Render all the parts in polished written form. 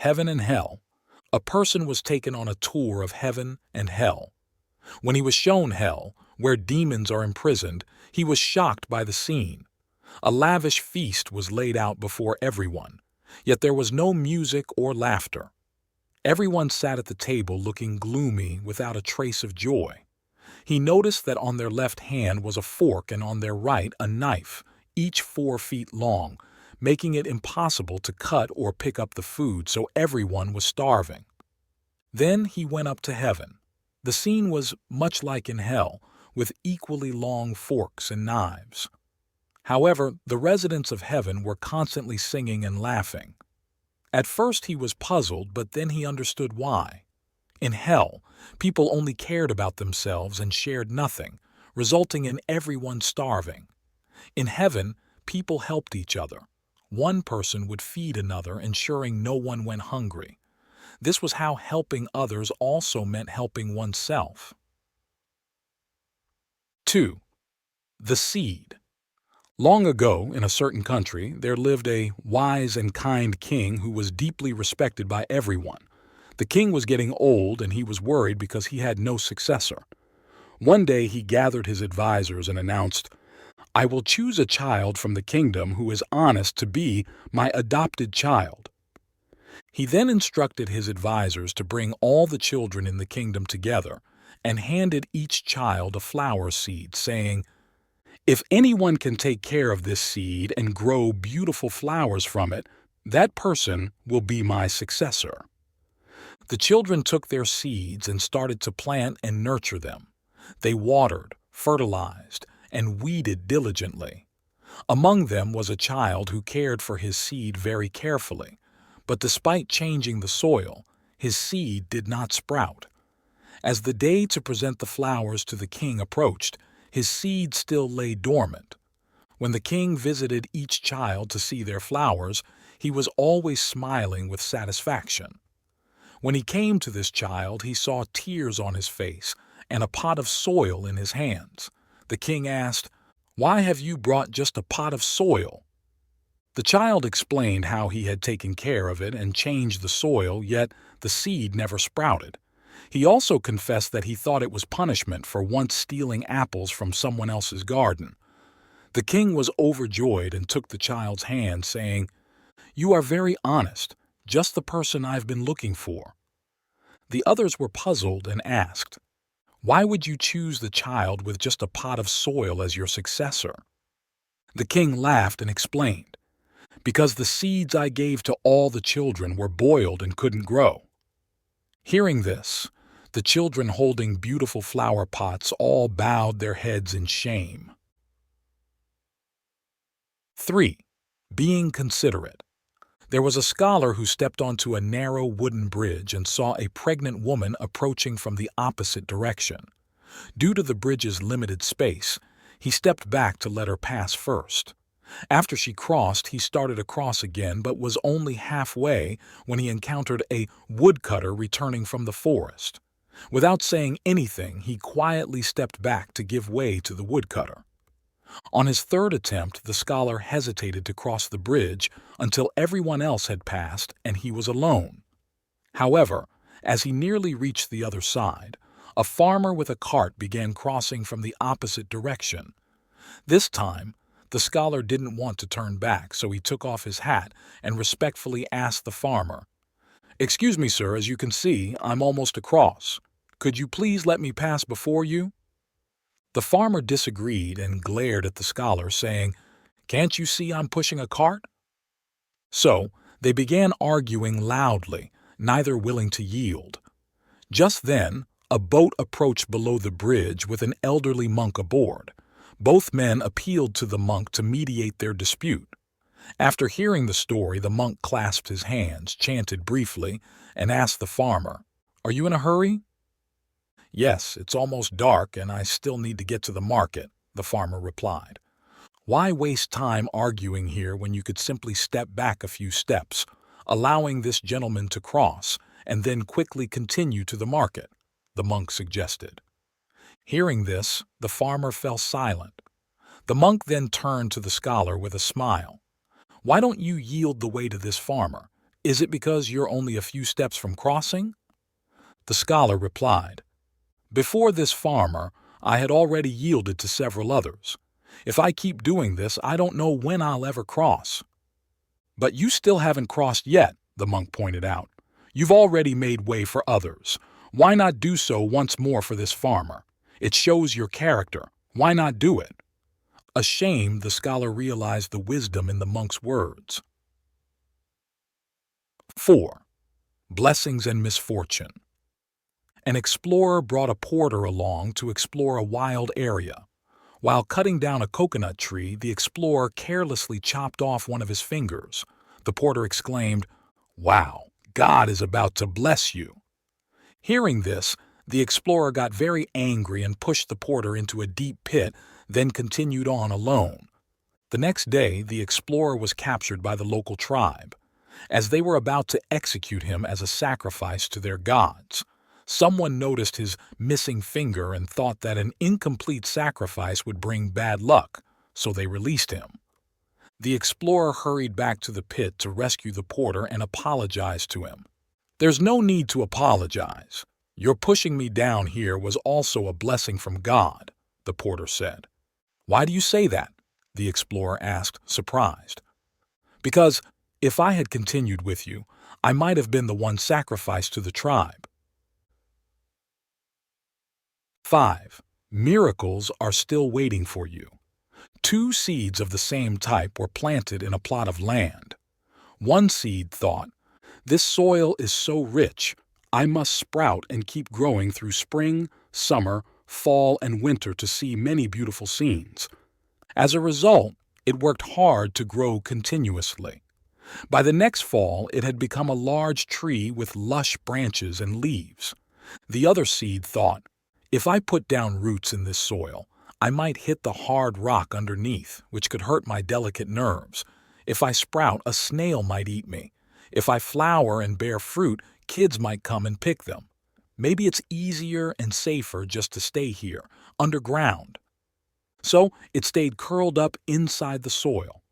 Heaven and Hell. A person was taken on a tour of heaven and hell. When he was shown hell, where demons are imprisoned, he was shocked by the scene. A lavish feast was laid out before everyone, yet there was no music or laughter. Everyone sat at the table looking gloomy without a trace of joy. He noticed that on their left hand was a fork and on their right a knife, each 4 feet long, making it impossible to cut or pick up the food, so everyone was starving. Then he went up to heaven. The scene was much like in hell, with equally long forks and knives. However, the residents of heaven were constantly singing and laughing. At first he was puzzled, but then he understood why. In hell, people only cared about themselves and shared nothing, resulting in everyone starving. In heaven, people helped each other. One person would feed another, ensuring no one went hungry. This was how helping others also meant helping oneself. 2. The seed. Long ago, in a certain country, there lived a wise and kind king who was deeply respected by everyone. The king was getting old and he was worried because he had no successor. One day he gathered his advisors and announced, "I will choose a child from the kingdom who is honest to be my adopted child." He then instructed his advisors to bring all the children in the kingdom together and handed each child a flower seed, saying, "If anyone can take care of this seed and grow beautiful flowers from it, that person will be my successor." The children took their seeds and started to plant and nurture them. They watered, fertilized, and weeded diligently. Among them was a child who cared for his seed very carefully, but despite changing the soil, his seed did not sprout. As the day to present the flowers to the king approached, his seed still lay dormant. When the king visited each child to see their flowers, he was always smiling with satisfaction. When he came to this child, he saw tears on his face and a pot of soil in his hands. The king asked, "Why have you brought just a pot of soil?" The child explained how he had taken care of it and changed the soil, yet the seed never sprouted. He also confessed that he thought it was punishment for once stealing apples from someone else's garden. The king was overjoyed and took the child's hand, saying, "You are very honest, just the person I've been looking for." The others were puzzled and asked, "Why would you choose the child with just a pot of soil as your successor?" The king laughed and explained, "Because the seeds I gave to all the children were boiled and couldn't grow." Hearing this, the children holding beautiful flower pots all bowed their heads in shame. 3. Being considerate. There was a scholar who stepped onto a narrow wooden bridge and saw a pregnant woman approaching from the opposite direction. Due to the bridge's limited space, he stepped back to let her pass first. After she crossed, he started across again, but was only halfway when he encountered a woodcutter returning from the forest. Without saying anything, he quietly stepped back to give way to the woodcutter. On his third attempt, the scholar hesitated to cross the bridge until everyone else had passed and he was alone. However, as he nearly reached the other side, a farmer with a cart began crossing from the opposite direction. This time, the scholar didn't want to turn back, so he took off his hat and respectfully asked the farmer, "Excuse me, sir, as you can see, I'm almost across. Could you please let me pass before you?" The farmer disagreed and glared at the scholar, saying, "Can't you see I'm pushing a cart?" So they began arguing loudly, neither willing to yield. Just then, a boat approached below the bridge with an elderly monk aboard. Both men appealed to the monk to mediate their dispute. After hearing the story, the monk clasped his hands, chanted briefly, and asked the farmer, "Are you in a hurry?" "Yes, it's almost dark and I still need to get to the market," the farmer replied. "Why waste time arguing here when you could simply step back a few steps, allowing this gentleman to cross, and then quickly continue to the market?" the monk suggested. Hearing this, the farmer fell silent. The monk then turned to the scholar with a smile. "Why don't you yield the way to this farmer? Is it because you're only a few steps from crossing? The scholar replied, Before this farmer, I had already yielded to several others. If I keep doing this, I don't know when I'll ever cross. But you still haven't crossed yet, the monk pointed out. You've already made way for others. Why not do so once more for this farmer? It shows your character. Why not do it? Ashamed, the scholar realized the wisdom in the monk's words. 4. Blessings and misfortune. An explorer brought a porter along to explore a wild area. While cutting down a coconut tree, the explorer carelessly chopped off one of his fingers. The porter exclaimed, "Wow, God is about to bless you." Hearing this, the explorer got very angry and pushed the porter into a deep pit, then continued on alone. The next day, the explorer was captured by the local tribe. As they were about to execute him as a sacrifice to their gods, someone noticed his missing finger and thought that an incomplete sacrifice would bring bad luck, so they released him. The explorer hurried back to the pit to rescue the porter and apologized to him. "There's no need to apologize. Your pushing me down here was also a blessing from God," the porter said. "Why do you say that?" the explorer asked, surprised. "Because if I had continued with you, I might have been the one sacrificed to the tribe." 5. Miracles are still waiting for you. 2 seeds of the same type were planted in a plot of land. One seed thought, "This soil is so rich, I must sprout and keep growing through spring, summer, fall, and winter to see many beautiful scenes." As a result, it worked hard to grow continuously. By the next fall, it had become a large tree with lush branches and leaves. The other seed thought, "If I put down roots in this soil, I might hit the hard rock underneath, which could hurt my delicate nerves. If I sprout, a snail might eat me. If I flower and bear fruit, kids might come and pick them. Maybe it's easier and safer just to stay here, underground." So it stayed curled up inside the soil.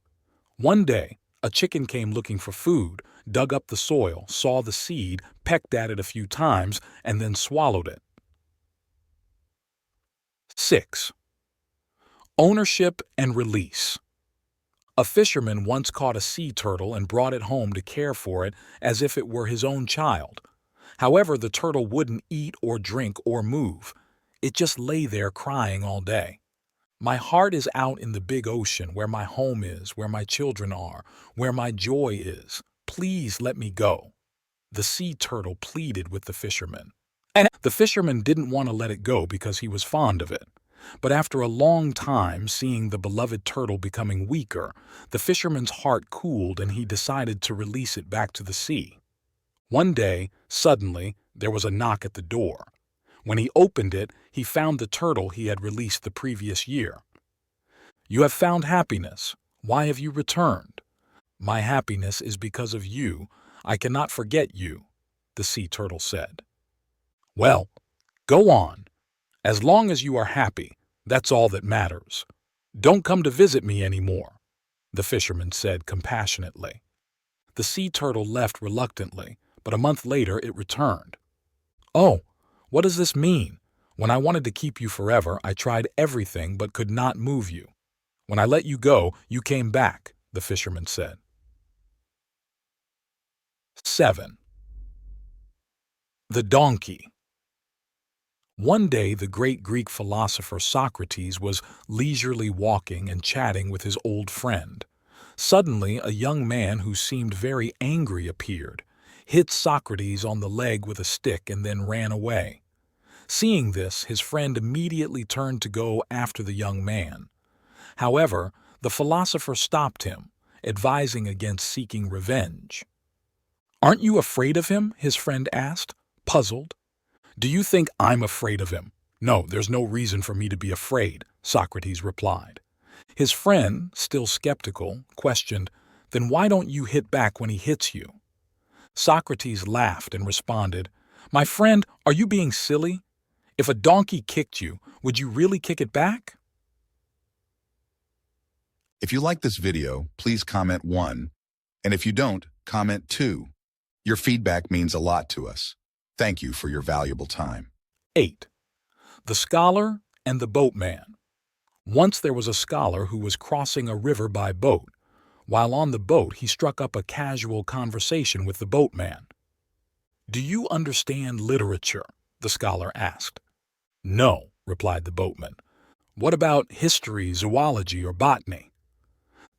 One day, a chicken came looking for food, dug up the soil, saw the seed, pecked at it a few times, and then swallowed it. 6. Ownership and release. A fisherman once caught a sea turtle and brought it home to care for it as if it were his own child. However, the turtle wouldn't eat or drink or move. It just lay there crying all day. "My heart is out in the big ocean where my home is, where my children are, where my joy is. Please let me go," the sea turtle pleaded with the fisherman. And the fisherman didn't want to let it go because he was fond of it. But after a long time seeing the beloved turtle becoming weaker, the fisherman's heart cooled and he decided to release it back to the sea. One day, suddenly, there was a knock at the door. When he opened it, he found the turtle he had released the previous year. "You have found happiness. Why have you returned?" "My happiness is because of you. I cannot forget you," the sea turtle said. "Well, go on. As long as you are happy, that's all that matters. Don't come to visit me anymore," the fisherman said compassionately. The sea turtle left reluctantly, but a month later it returned. "Oh, what does this mean? When I wanted to keep you forever, I tried everything but could not move you. When I let you go, you came back," the fisherman said. 7. The donkey. One day, the great Greek philosopher Socrates was leisurely walking and chatting with his old friend. Suddenly, a young man who seemed very angry appeared, hit Socrates on the leg with a stick, and then ran away. Seeing this, his friend immediately turned to go after the young man. However, the philosopher stopped him, advising against seeking revenge. "Aren't you afraid of him?" his friend asked, puzzled. "Do you think I'm afraid of him? No, there's no reason for me to be afraid," Socrates replied. His friend, still skeptical, questioned, "Then why don't you hit back when he hits you?" Socrates laughed and responded, "My friend, are you being silly? If a donkey kicked you, would you really kick it back?" If you like this video, please comment 1. And if you don't, comment 2. Your feedback means a lot to us. Thank you for your valuable time. 8. The Scholar and the Boatman. Once there was a scholar who was crossing a river by boat. While on the boat, he struck up a casual conversation with the boatman. "Do you understand literature?" the scholar asked. "No," replied the boatman. "What about history, zoology, or botany?"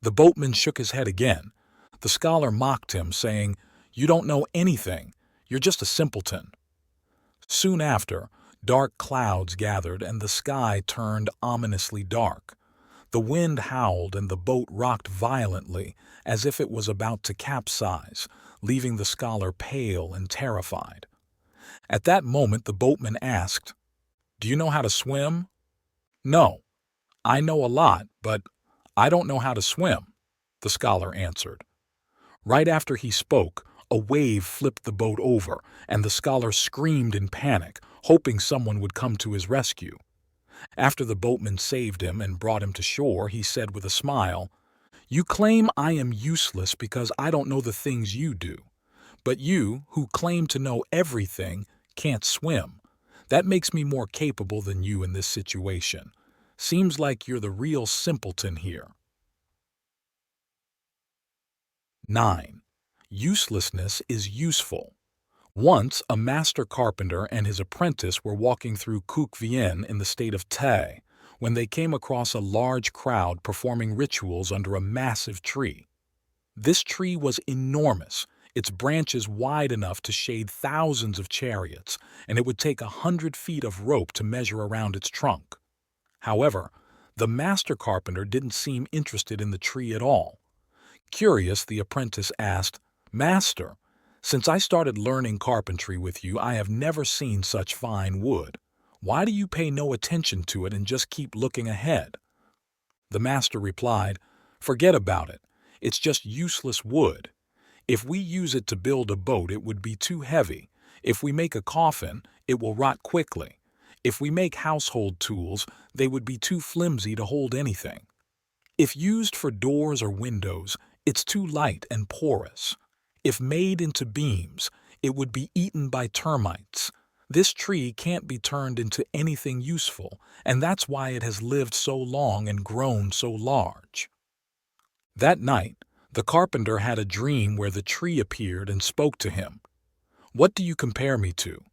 The boatman shook his head again. The scholar mocked him, saying, "You don't know anything. You're just a simpleton." Soon after, dark clouds gathered and the sky turned ominously dark. The wind howled and the boat rocked violently as if it was about to capsize, leaving the scholar pale and terrified. At that moment the boatman asked, "Do you know how to swim?" "No, I know a lot, but I don't know how to swim," the scholar answered. Right after he spoke, a wave flipped the boat over, and the scholar screamed in panic, hoping someone would come to his rescue. After the boatman saved him and brought him to shore, he said with a smile, "You claim I am useless because I don't know the things you do. But you, who claim to know everything, can't swim. That makes me more capable than you in this situation. Seems like you're the real simpleton here." 9. Uselessness is useful. Once, a master carpenter and his apprentice were walking through Vienne in the state of TTHE when they came across a large crowd performing rituals under a massive tree. This tree was enormous, its branches wide enough to shade thousands of chariots, and it would take 100 feet of rope to measure around its trunk. However, the master carpenter didn't seem interested in the tree at all. Curious, the apprentice asked, "Master, since I started learning carpentry with you, I have never seen such fine wood. Why do you pay no attention to it and just keep looking ahead?" The master replied, "Forget about it. It's just useless wood. If we use it to build a boat, it would be too heavy. If we make a coffin, it will rot quickly. If we make household tools, they would be too flimsy to hold anything. If used for doors or windows, it's too light and porous. If made into beams, it would be eaten by termites. This tree can't be turned into anything useful, and that's why it has lived so long and grown so large." That night, the carpenter had a dream where the tree appeared and spoke to him. "What do you compare me to?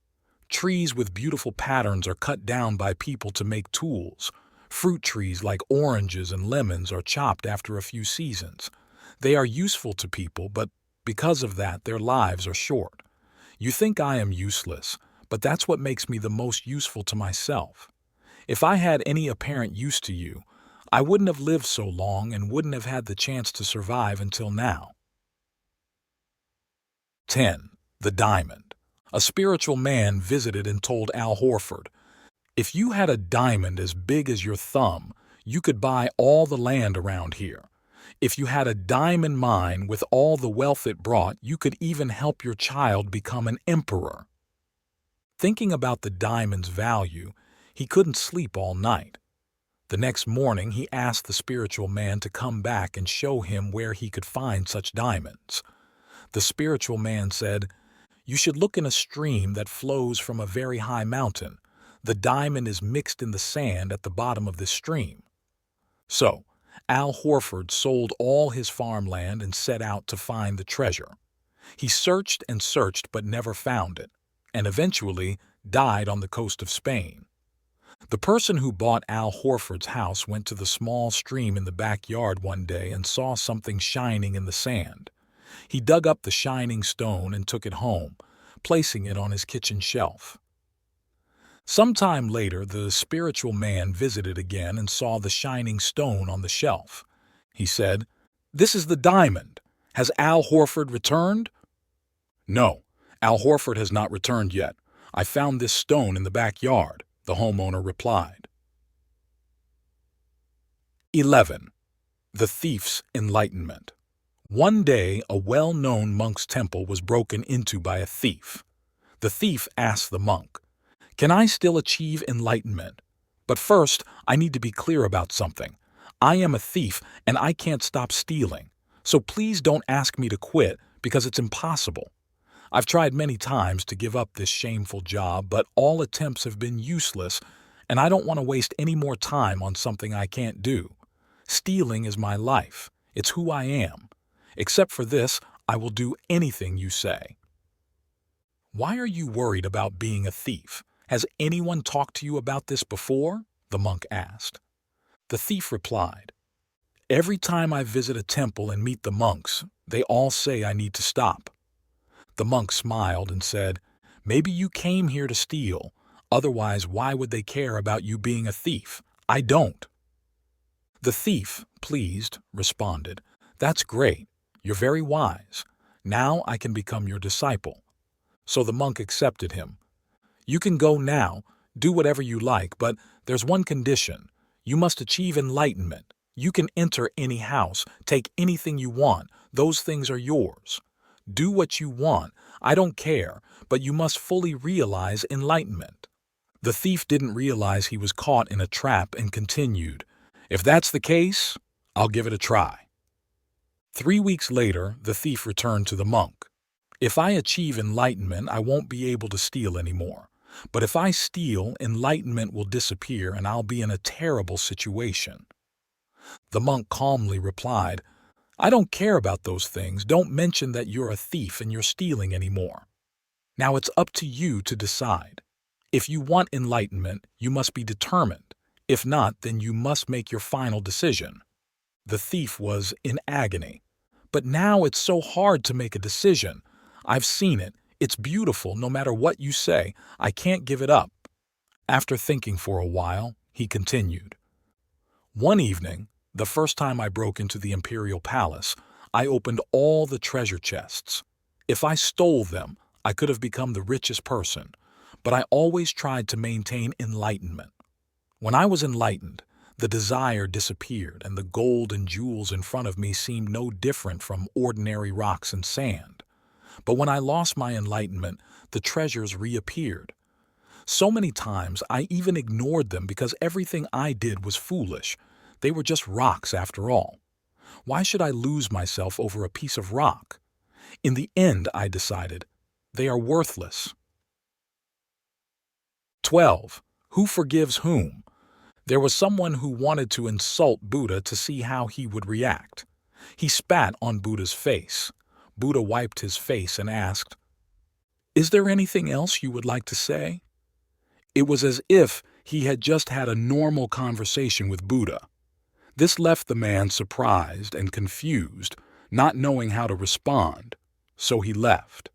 Trees with beautiful patterns are cut down by people to make tools. Fruit trees like oranges and lemons are chopped after a few seasons. They are useful to people, but because of that, their lives are short. You think I am useless, but that's what makes me the most useful to myself. If I had any apparent use to you, I wouldn't have lived so long and wouldn't have had the chance to survive until now." 10. The Diamond. A spiritual man visited and told Al Horford, "If you had a diamond as big as your thumb, you could buy all the land around here. If you had a diamond mine with all the wealth it brought, you could even help your child become an emperor." Thinking about the diamond's value, he couldn't sleep all night. The next morning, he asked the spiritual man to come back and show him where he could find such diamonds. The spiritual man said, "You should look in a stream that flows from a very high mountain. The diamond is mixed in the sand at the bottom of this stream." So, Al Horford sold all his farmland and set out to find the treasure. He searched and searched but never found it, and eventually died on the coast of Spain. The person who bought Al Horford's house went to the small stream in the backyard one day and saw something shining in the sand. He dug up the shining stone and took it home, placing it on his kitchen shelf. Sometime later, the spiritual man visited again and saw the shining stone on the shelf. He said, "This is the diamond. Has Al Horford returned?" "No, Al Horford has not returned yet. I found this stone in the backyard," the homeowner replied. 11. The Thief's Enlightenment. One day, a well-known monk's temple was broken into by a thief. The thief asked the monk, "Can I still achieve enlightenment? But first, I need to be clear about something. I am a thief and I can't stop stealing. So please don't ask me to quit because it's impossible. I've tried many times to give up this shameful job, but all attempts have been useless, and I don't want to waste any more time on something I can't do. Stealing is my life. It's who I am. Except for this, I will do anything you say." "Why are you worried about being a thief? Has anyone talked to you about this before?" the monk asked. The thief replied, "Every time I visit a temple and meet the monks, they all say I need to stop." The monk smiled and said, "Maybe you came here to steal. Otherwise, why would they care about you being a thief? I don't." The thief, pleased, responded, "That's great. You're very wise. Now I can become your disciple." So the monk accepted him. "You can go now, do whatever you like, but there's one condition. You must achieve enlightenment. You can enter any house, take anything you want. Those things are yours. Do what you want. I don't care, but you must fully realize enlightenment." The thief didn't realize he was caught in a trap and continued, "If that's the case, I'll give it a try." 3 weeks later, the thief returned to the monk. "If I achieve enlightenment, I won't be able to steal anymore. But if I steal, enlightenment will disappear and I'll be in a terrible situation." The monk calmly replied, "I don't care about those things. Don't mention that you're a thief and you're stealing anymore. Now it's up to you to decide. If you want enlightenment, you must be determined. If not, then you must make your final decision." The thief was in agony. "But now it's so hard to make a decision. I've seen it. It's beautiful no matter what you say. I can't give it up." After thinking for a while, he continued, "One evening, the first time I broke into the imperial palace, I opened all the treasure chests. If I stole them, I could have become the richest person, but I always tried to maintain enlightenment. When I was enlightened, the desire disappeared and the gold and jewels in front of me seemed no different from ordinary rocks and sand. But when I lost my enlightenment, the treasures reappeared. So many times I even ignored them because everything I did was foolish. They were just rocks after all. Why should I lose myself over a piece of rock? In the end, I decided, they are worthless." 12. Who forgives whom? There was someone who wanted to insult Buddha to see how he would react. He spat on Buddha's face. Buddha wiped his face and asked, "Is there anything else you would like to say?" It was as if he had just had a normal conversation with Buddha. This left the man surprised and confused, not knowing how to respond, so he left.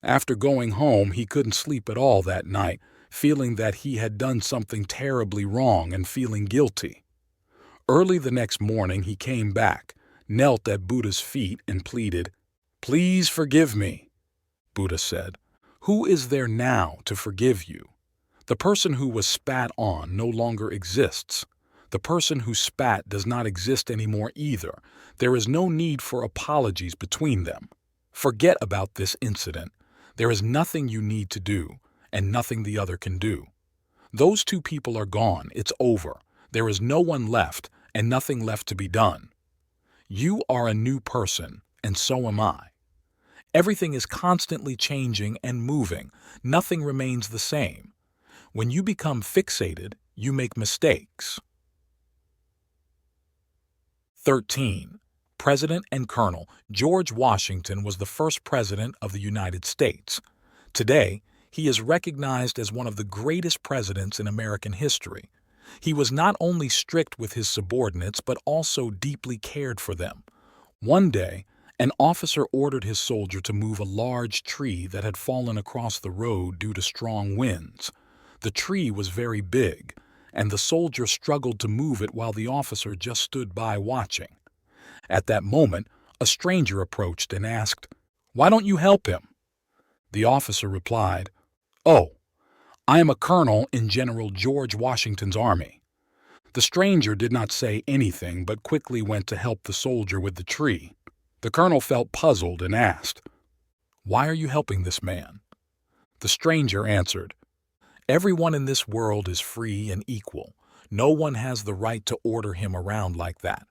After going home, he couldn't sleep at all that night, feeling that he had done something terribly wrong and feeling guilty. Early the next morning, he came back, knelt at Buddha's feet and pleaded, "Please forgive me." Buddha said, "Who is there now to forgive you? The person who was spat on no longer exists. The person who spat does not exist anymore either. There is no need for apologies between them. Forget about this incident. There is nothing you need to do, and nothing the other can do. Those two people are gone. It's over. There is no one left, and nothing left to be done. You are a new person, and so am I. Everything is constantly changing and moving. Nothing remains the same. When you become fixated, you make mistakes." 13. President and Colonel. George Washington was the first president of the United States. Today, he is recognized as one of the greatest presidents in American history. He was not only strict with his subordinates, but also deeply cared for them. One day, an officer ordered his soldier to move a large tree that had fallen across the road due to strong winds. The tree was very big, and the soldier struggled to move it while the officer just stood by watching. At that moment, a stranger approached and asked, "Why don't you help him?" The officer replied, "Oh, I am a colonel in General George Washington's army." The stranger did not say anything but quickly went to help the soldier with the tree. The colonel felt puzzled and asked, "Why are you helping this man?" The stranger answered, "Everyone in this world is free and equal. No one has the right to order him around like that."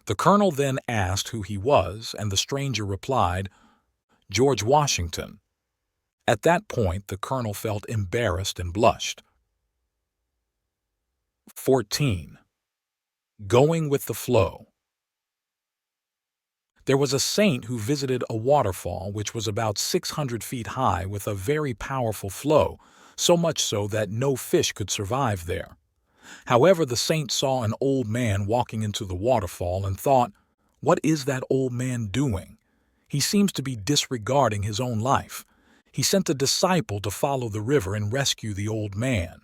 The colonel then asked who he was, and the stranger replied, George Washington. At that point, the colonel felt embarrassed and blushed. 14. Going with the flow. There was a saint who visited a waterfall which was about 600 feet high with a very powerful flow, so much so that no fish could survive there. However, the saint saw an old man walking into the waterfall and thought, "What is that old man doing? He seems to be disregarding his own life." He sent a disciple to follow the river and rescue the old man.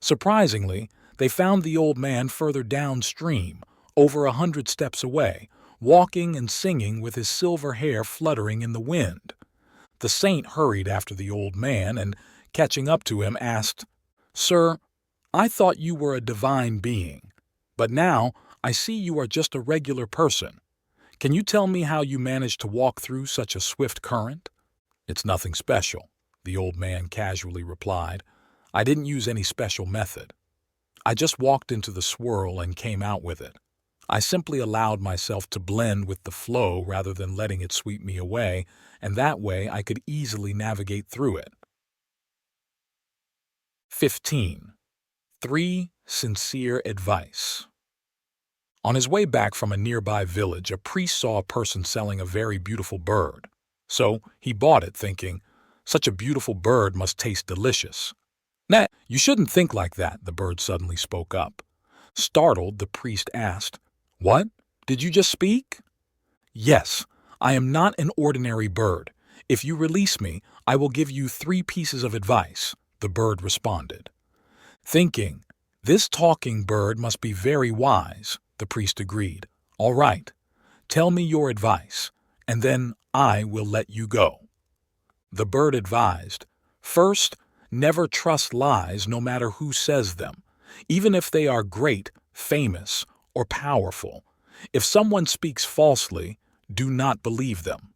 Surprisingly, they found the old man further downstream, over 100 steps away, walking and singing with his silver hair fluttering in the wind. The saint hurried after the old man and, catching up to him, asked, "Sir, I thought you were a divine being, but now I see you are just a regular person. Can you tell me how you managed to walk through such a swift current?" "It's nothing special," the old man casually replied. "I didn't use any special method. I just walked into the swirl and came out with it. I simply allowed myself to blend with the flow rather than letting it sweep me away, and that way I could easily navigate through it." 15. 3 sincere advice. On his way back from a nearby village, a priest saw a person selling a very beautiful bird. So he bought it, thinking, "Such a beautiful bird must taste delicious." "Nah, you shouldn't think like that," the bird suddenly spoke up. Startled, the priest asked, "What? Did you just speak?" "Yes, I am not an ordinary bird. If you release me, I will give you 3 pieces of advice," the bird responded. Thinking, "This talking bird must be very wise," the priest agreed. "All right, tell me your advice, and then I will let you go." The bird advised, "First, never trust lies no matter who says them, even if they are great, famous, or powerful. If someone speaks falsely, do not believe them."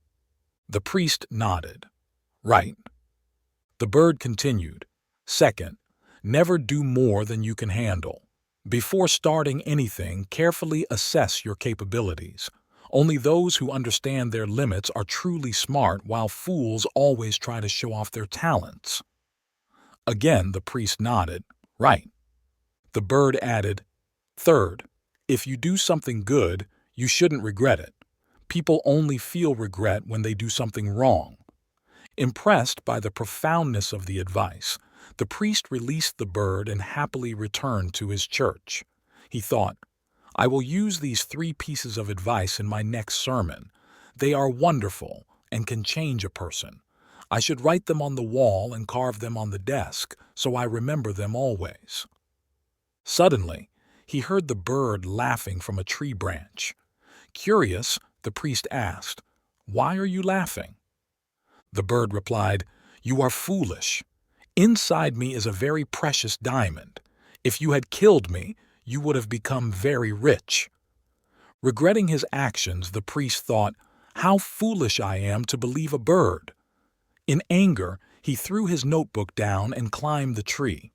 The priest nodded. "Right." The bird continued, "Second, never do more than you can handle. Before starting anything, carefully assess your capabilities. Only those who understand their limits are truly smart, while fools always try to show off their talents." Again, the priest nodded. "Right." The bird added, "Third, if you do something good, you shouldn't regret it. People only feel regret when they do something wrong." Impressed by the profoundness of the advice, the priest released the bird and happily returned to his church. He thought, "I will use these 3 pieces of advice in my next sermon. They are wonderful and can change a person. I should write them on the wall and carve them on the desk so I remember them always." Suddenly, he heard the bird laughing from a tree branch. Curious, the priest asked, "Why are you laughing?" The bird replied, "You are foolish. Inside me is a very precious diamond. If you had killed me, you would have become very rich." Regretting his actions, the priest thought, "How foolish I am to believe a bird." In anger, he threw his notebook down and climbed the tree.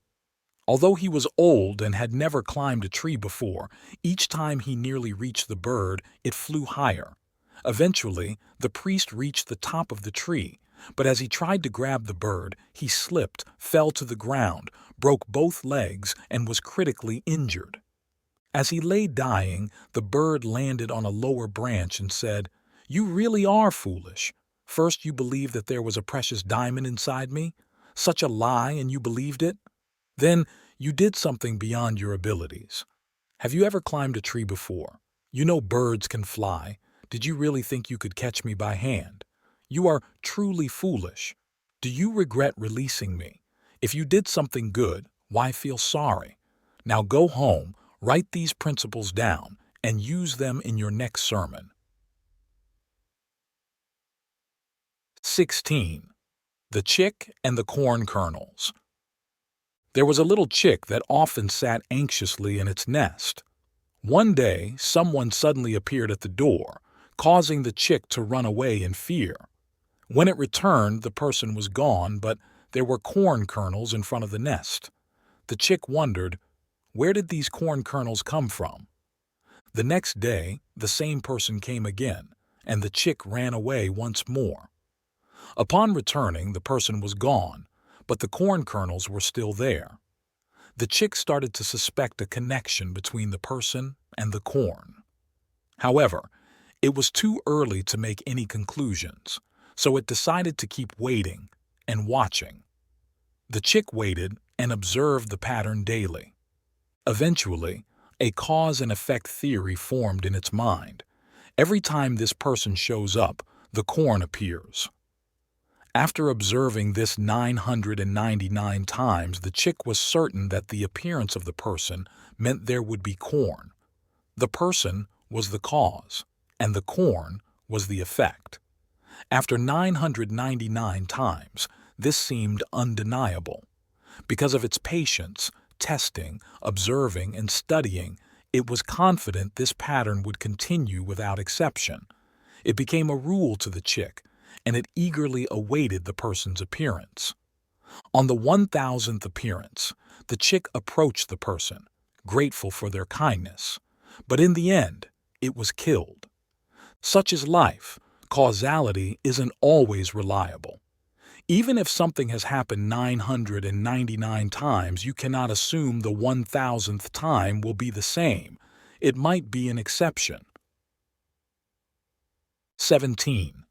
Although he was old and had never climbed a tree before, each time he nearly reached the bird, it flew higher. Eventually, the priest reached the top of the tree, but as he tried to grab the bird, he slipped, fell to the ground, broke both legs, and was critically injured. As he lay dying, the bird landed on a lower branch and said, "You really are foolish. First you believed that there was a precious diamond inside me. Such a lie, and you believed it? Then you did something beyond your abilities. Have you ever climbed a tree before? You know birds can fly. Did you really think you could catch me by hand? You are truly foolish. Do you regret releasing me? If you did something good, why feel sorry? Now go home, write these principles down, and use them in your next sermon." 16. The Chick and the Corn Kernels. There was a little chick that often sat anxiously in its nest. One day, someone suddenly appeared at the door, causing the chick to run away in fear. When it returned, the person was gone, but there were corn kernels in front of the nest. The chick wondered, where did these corn kernels come from? The next day, the same person came again, and the chick ran away once more. Upon returning, the person was gone, but the corn kernels were still there. The chick started to suspect a connection between the person and the corn. However, it was too early to make any conclusions, so it decided to keep waiting and watching. The chick waited and observed the pattern daily. Eventually, a cause and effect theory formed in its mind. Every time this person shows up, the corn appears. After observing this 999 times, the chick was certain that the appearance of the person meant there would be corn. The person was the cause, and the corn was the effect. After 999 times, this seemed undeniable. Because of its patience, testing, observing, and studying, it was confident this pattern would continue without exception. It became a rule to the chick, and it eagerly awaited the person's appearance. On the 1000th appearance, the chick approached the person, grateful for their kindness. But in the end, it was killed. Such is life. Causality isn't always reliable. Even if something has happened 999 times, you cannot assume the 1000th time will be the same. It might be an exception. 17.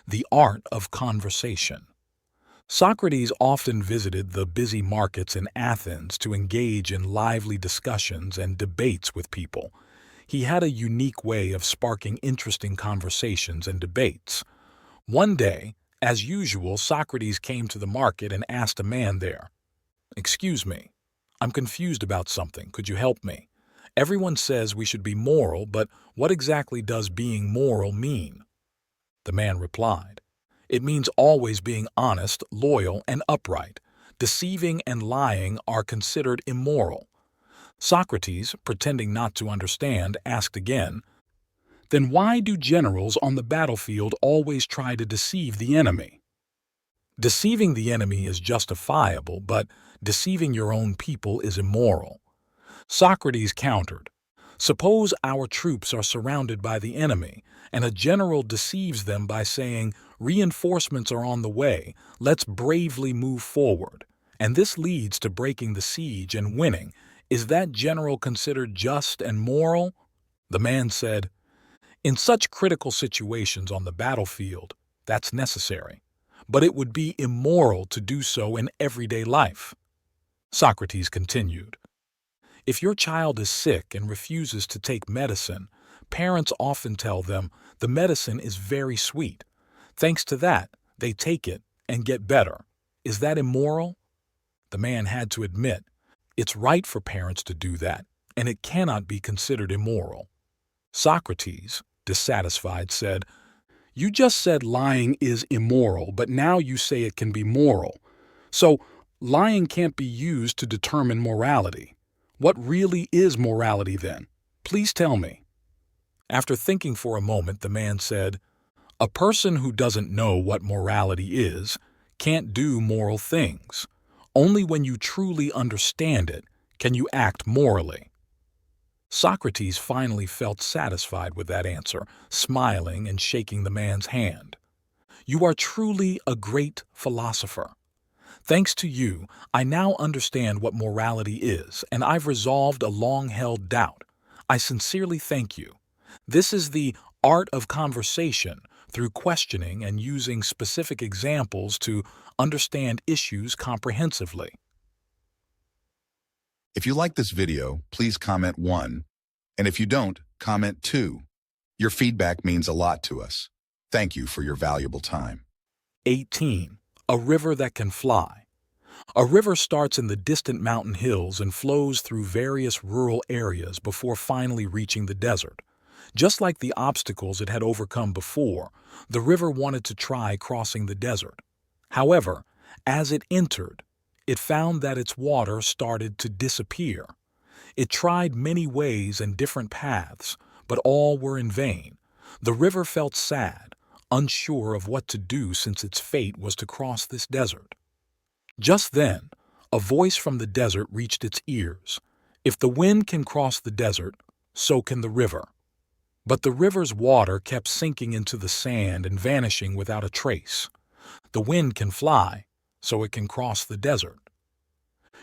The art of conversation. Socrates often visited the busy markets in Athens to engage in lively discussions and debates with people. He had a unique way of sparking interesting conversations and debates. One day, as usual, Socrates came to the market and asked a man there, "Excuse me, I'm confused about something. Could you help me? Everyone says we should be moral, but what exactly does being moral mean?" The man replied, "It means always being honest, loyal, and upright. Deceiving and lying are considered immoral." Socrates, pretending not to understand, asked again, "Then why do generals on the battlefield always try to deceive the enemy?" Deceiving the enemy is justifiable, but deceiving your own people is immoral. Socrates countered, "Suppose our troops are surrounded by the enemy, and a general deceives them by saying, 'Reinforcements are on the way, let's bravely move forward,' and this leads to breaking the siege and winning. Is that general considered just and moral?" The man said, "In such critical situations on the battlefield, that's necessary, but it would be immoral to do so in everyday life." Socrates continued, "If your child is sick and refuses to take medicine, parents often tell them the medicine is very sweet. Thanks to that, they take it and get better. Is that immoral?" The man had to admit, it's right for parents to do that, and it cannot be considered immoral. Socrates, dissatisfied, said, "You just said lying is immoral, but now you say it can be moral. So, lying can't be used to determine morality. What really is morality then? Please tell me." After thinking for a moment, the man said, "A person who doesn't know what morality is can't do moral things. Only when you truly understand it can you act morally." Socrates finally felt satisfied with that answer, smiling and shaking the man's hand. "You are truly a great philosopher. Thanks to you, I now understand what morality is, and I've resolved a long-held doubt. I sincerely thank you. This is the art of conversation through questioning and using specific examples to understand issues comprehensively." If you like this video, please comment 1. And if you don't, comment 2. Your feedback means a lot to us. Thank you for your valuable time. 18. A river that can fly. A river starts in the distant mountain hills and flows through various rural areas before finally reaching the desert. Just like the obstacles it had overcome before, the river wanted to try crossing the desert. However, as it entered, it found that its water started to disappear. It tried many ways and different paths, but all were in vain. The river felt sad, unsure of what to do since its fate was to cross this desert. Just then, a voice from the desert reached its ears. "If the wind can cross the desert, so can the river." But the river's water kept sinking into the sand and vanishing without a trace. The wind can fly, so it can cross the desert.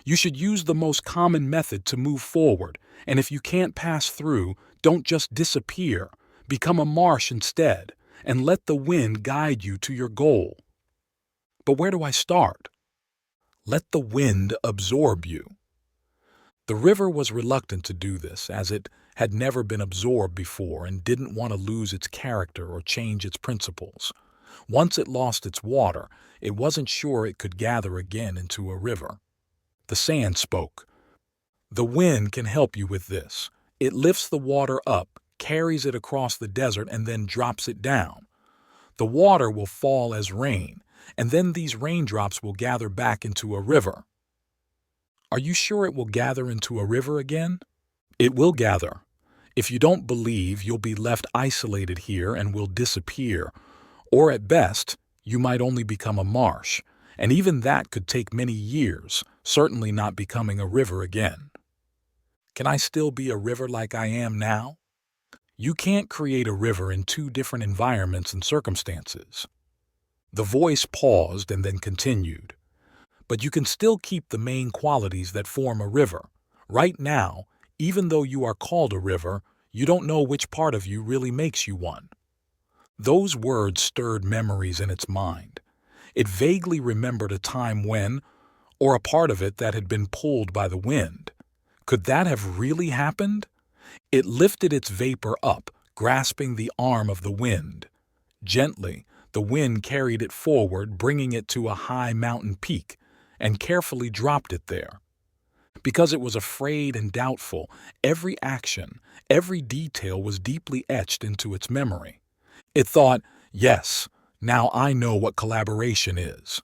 You should use the most common method to move forward, and if you can't pass through, don't just disappear. Become a marsh instead, and let the wind guide you to your goal. But where do I start? Let the wind absorb you. The river was reluctant to do this, as it had never been absorbed before and didn't want to lose its character or change its principles. Once it lost its water, it wasn't sure it could gather again into a river. The sand spoke. The wind can help you with this. It lifts the water up, carries it across the desert, and then drops it down. The water will fall as rain, and then these raindrops will gather back into a river. Are you sure it will gather into a river again? It will gather. If you don't believe, you'll be left isolated here and will disappear. Or at best, you might only become a marsh, and even that could take many years, certainly not becoming a river again. Can I still be a river like I am now? You can't create a river in two different environments and circumstances. The voice paused and then continued. But you can still keep the main qualities that form a river. Right now, even though you are called a river, you don't know which part of you really makes you one. Those words stirred memories in its mind. It vaguely remembered a time when, or a part of it that had been pulled by the wind. Could that have really happened? It lifted its vapor up, grasping the arm of the wind. Gently, the wind carried it forward, bringing it to a high mountain peak, and carefully dropped it there. Because it was afraid and doubtful, every action, every detail was deeply etched into its memory. It thought, yes, now I know what collaboration is.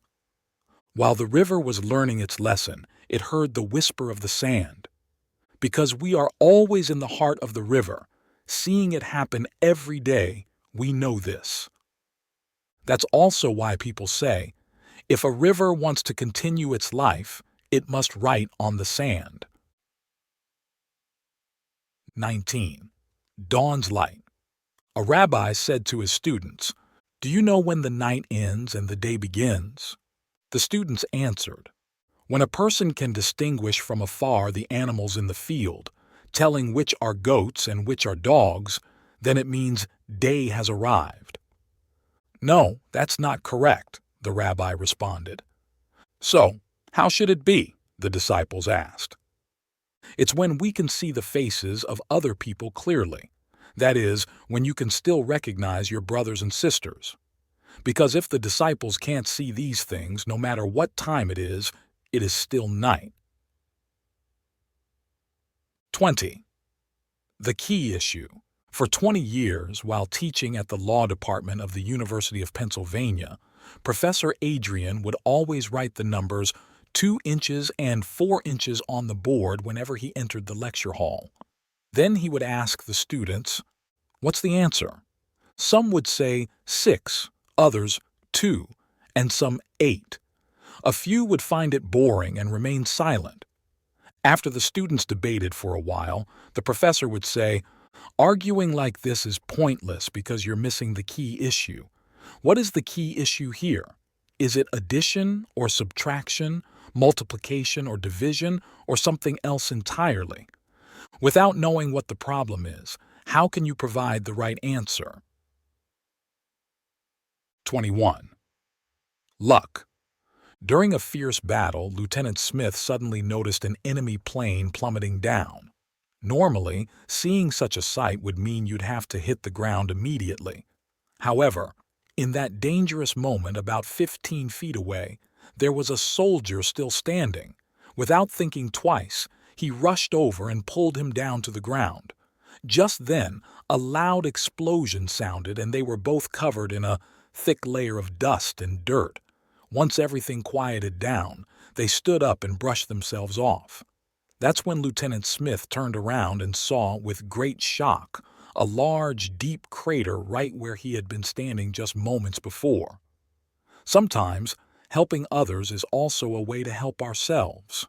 While the river was learning its lesson, it heard the whisper of the sand. Because we are always in the heart of the river, seeing it happen every day, we know this. That's also why people say, if a river wants to continue its life, it must write on the sand. 19. Dawn's light. A rabbi said to his students, "Do you know when the night ends and the day begins?" The students answered, "When a person can distinguish from afar the animals in the field, telling which are goats and which are dogs, then it means day has arrived." "No, that's not correct," the rabbi responded. "So, how should it be?" the disciples asked. "It's when we can see the faces of other people clearly. That is, when you can still recognize your brothers and sisters. Because if the disciples can't see these things, no matter what time it is still night." 20. The key issue. For 20 years, while teaching at the law department of the University of Pennsylvania, Professor Adrian would always write the numbers 2 inches and 4 inches on the board whenever he entered the lecture hall. Then he would ask the students, "What's the answer?" Some would say 6, others 2, and some 8. A few would find it boring and remain silent. After the students debated for a while, the professor would say, "Arguing like this is pointless because you're missing the key issue. What is the key issue here? Is it addition or subtraction, multiplication or division, or something else entirely? Without knowing what the problem is, how can you provide the right answer?" 21. Luck. During a fierce battle, Lieutenant Smith suddenly noticed an enemy plane plummeting down. Normally, seeing such a sight would mean you'd have to hit the ground immediately. However, in that dangerous moment about 15 feet away, there was a soldier still standing. Without thinking twice, he rushed over and pulled him down to the ground. Just then, a loud explosion sounded and they were both covered in a thick layer of dust and dirt. Once everything quieted down, they stood up and brushed themselves off. That's when Lieutenant Smith turned around and saw, with great shock, a large, deep crater right where he had been standing just moments before. Sometimes, helping others is also a way to help ourselves.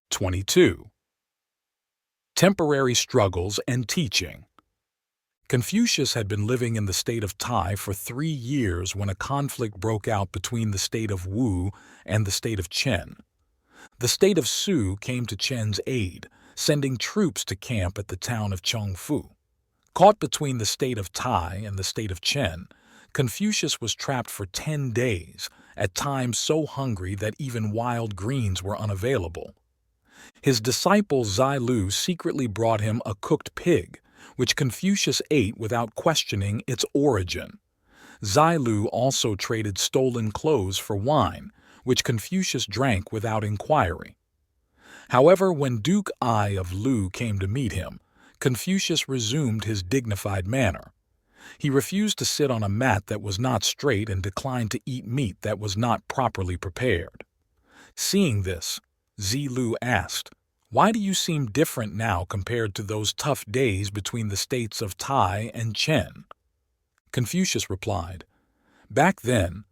22. Temporary struggles and teaching. Confucius had been living in the state of Tai for 3 years when a conflict broke out between the state of Wu and the state of Chen. The state of Su came to Chen's aid, sending troops to camp at the town of Chongfu. Caught between the state of Tai and the state of Chen, Confucius was trapped for 10 days, at times so hungry that even wild greens were unavailable. His disciple Zai Lu secretly brought him a cooked pig, which Confucius ate without questioning its origin. Zai Lu also traded stolen clothes for wine, which Confucius drank without inquiry. However, when Duke Ai of Lu came to meet him, Confucius resumed his dignified manner. He refused to sit on a mat that was not straight and declined to eat meat that was not properly prepared. Seeing this, Zai Lu asked, "Why do you seem different now compared to those tough days between the states of Tai and Chen?" Confucius replied, "Back then,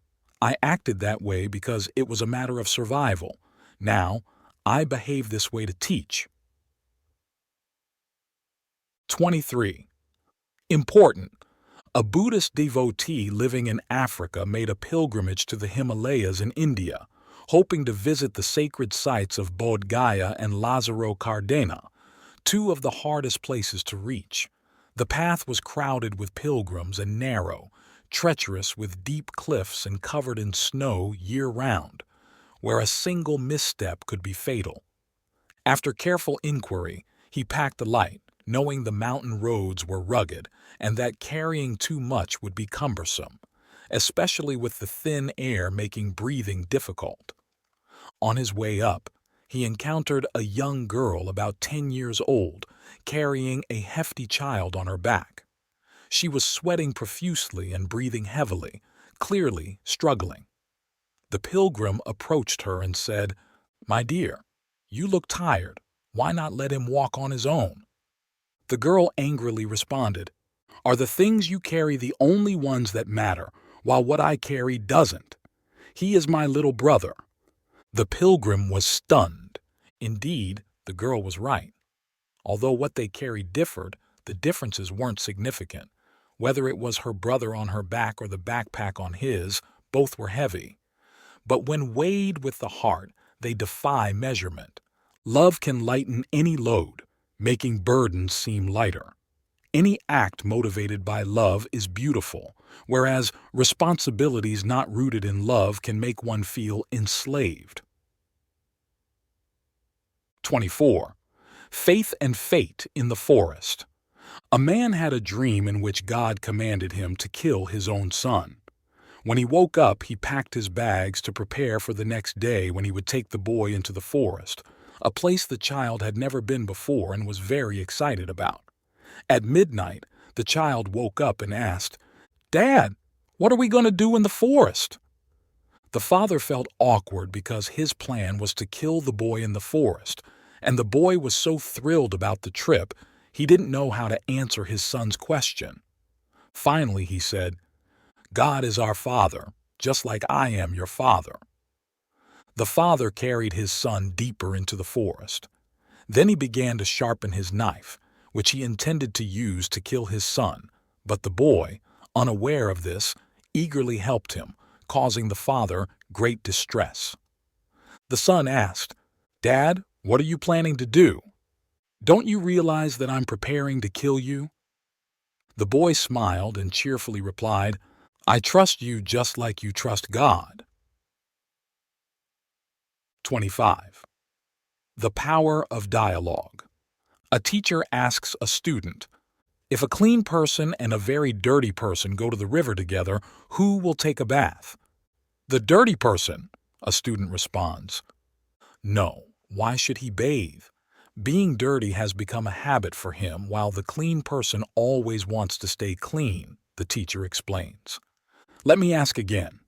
I acted that way because it was a matter of survival. Now, I behave this way to teach." 23. Important. A Buddhist devotee living in Africa made a pilgrimage to the Himalayas in India, hoping to visit the sacred sites of Bodh Gaya and Lázaro Cárdenas, 2 of the hardest places to reach. The path was crowded with pilgrims and narrow, treacherous with deep cliffs and covered in snow year-round, where a single misstep could be fatal. After careful inquiry, he packed a light, knowing the mountain roads were rugged and that carrying too much would be cumbersome, especially with the thin air making breathing difficult. On his way up, he encountered a young girl about 10 years old, carrying a hefty child on her back. She was sweating profusely and breathing heavily, clearly struggling. The pilgrim approached her and said, "My dear, you look tired. Why not let him walk on his own?" The girl angrily responded, "Are the things you carry the only ones that matter, while what I carry doesn't? He is my little brother." The pilgrim was stunned. Indeed, the girl was right. Although what they carried differed, the differences weren't significant. Whether it was her brother on her back or the backpack on his, both were heavy. But when weighed with the heart, they defy measurement. Love can lighten any load, making burdens seem lighter. Any act motivated by love is beautiful, whereas responsibilities not rooted in love can make one feel enslaved. 24. Faith and Fate in the Forest. A man had a dream in which God commanded him to kill his own son. When he woke up, he packed his bags to prepare for the next day when he would take the boy into the forest, a place the child had never been before and was very excited about. At midnight, the child woke up and asked, "Dad, what are we going to do in the forest?" The father felt awkward because his plan was to kill the boy in the forest, and the boy was so thrilled about the trip, he didn't know how to answer his son's question. Finally, he said, "God is our Father, just like I am your father." The father carried his son deeper into the forest. Then he began to sharpen his knife, which he intended to use to kill his son, but the boy, unaware of this, eagerly helped him, causing the father great distress. The son asked, "Dad, what are you planning to do? Don't you realize that I'm preparing to kill you?" The boy smiled and cheerfully replied, "I trust you just like you trust God." 25. The Power of Dialogue. A teacher asks a student, "If a clean person and a very dirty person go to the river together, who will take a bath?" "The dirty person," a student responds. "No, why should he bathe? Being dirty has become a habit for him, while the clean person always wants to stay clean," the teacher explains. "Let me ask again.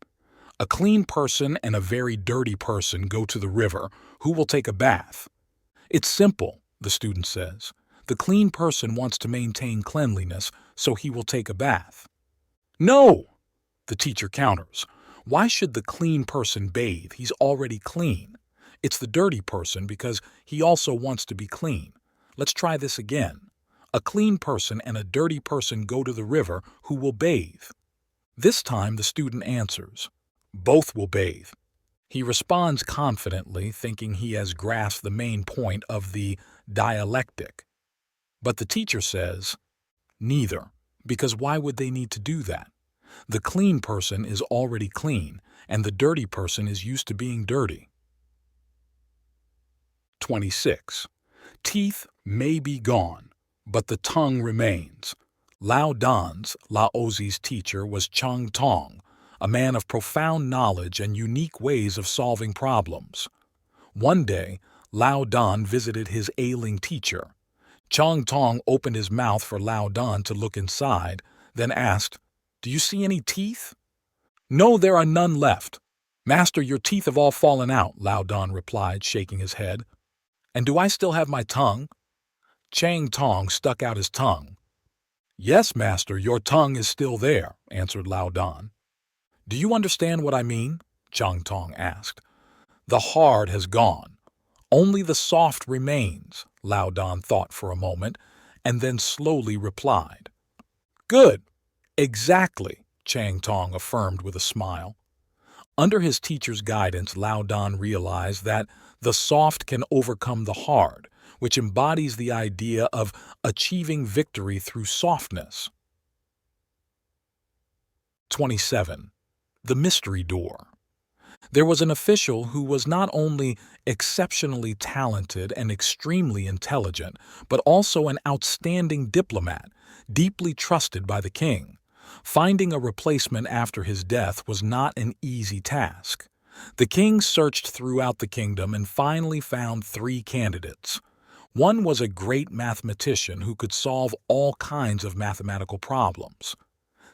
A clean person and a very dirty person go to the river. Who will take a bath?" "It's simple," the student says. "The clean person wants to maintain cleanliness, so he will take a bath." "No," the teacher counters. "Why should the clean person bathe? He's already clean. It's the dirty person because he also wants to be clean. Let's try this again. A clean person and a dirty person go to the river. Who will bathe? This time the student answers, both will bathe. He responds confidently, thinking he has grasped the main point of the dialectic. But the teacher says, neither, because why would they need to do that? The clean person is already clean, and the dirty person is used to being dirty. 26. Teeth may be gone, but the tongue remains. Lao Dan's, Laozi's teacher, was Cheng Tong, a man of profound knowledge and unique ways of solving problems. One day, Lao Dan visited his ailing teacher. Cheng Tong opened his mouth for Lao Dan to look inside, then asked, "Do you see any teeth?" "No, there are none left." "Master, your teeth have all fallen out," Lao Dan replied, shaking his head. "And do I still have my tongue?" Cheng Tong stuck out his tongue. "Yes, master, your tongue is still there," answered Lao Dan. "Do you understand what I mean?" Cheng Tong asked. "The hard has gone. Only the soft remains," Lao Dan thought for a moment, and then slowly replied. "Good! Exactly," Cheng Tong affirmed with a smile. Under his teacher's guidance, Lao Dan realized that the soft can overcome the hard, which embodies the idea of achieving victory through softness. 27. The Mystery Door. There was an official who was not only exceptionally talented and extremely intelligent, but also an outstanding diplomat, deeply trusted by the king. Finding a replacement after his death was not an easy task. The king searched throughout the kingdom and finally found 3 candidates. One was a great mathematician who could solve all kinds of mathematical problems.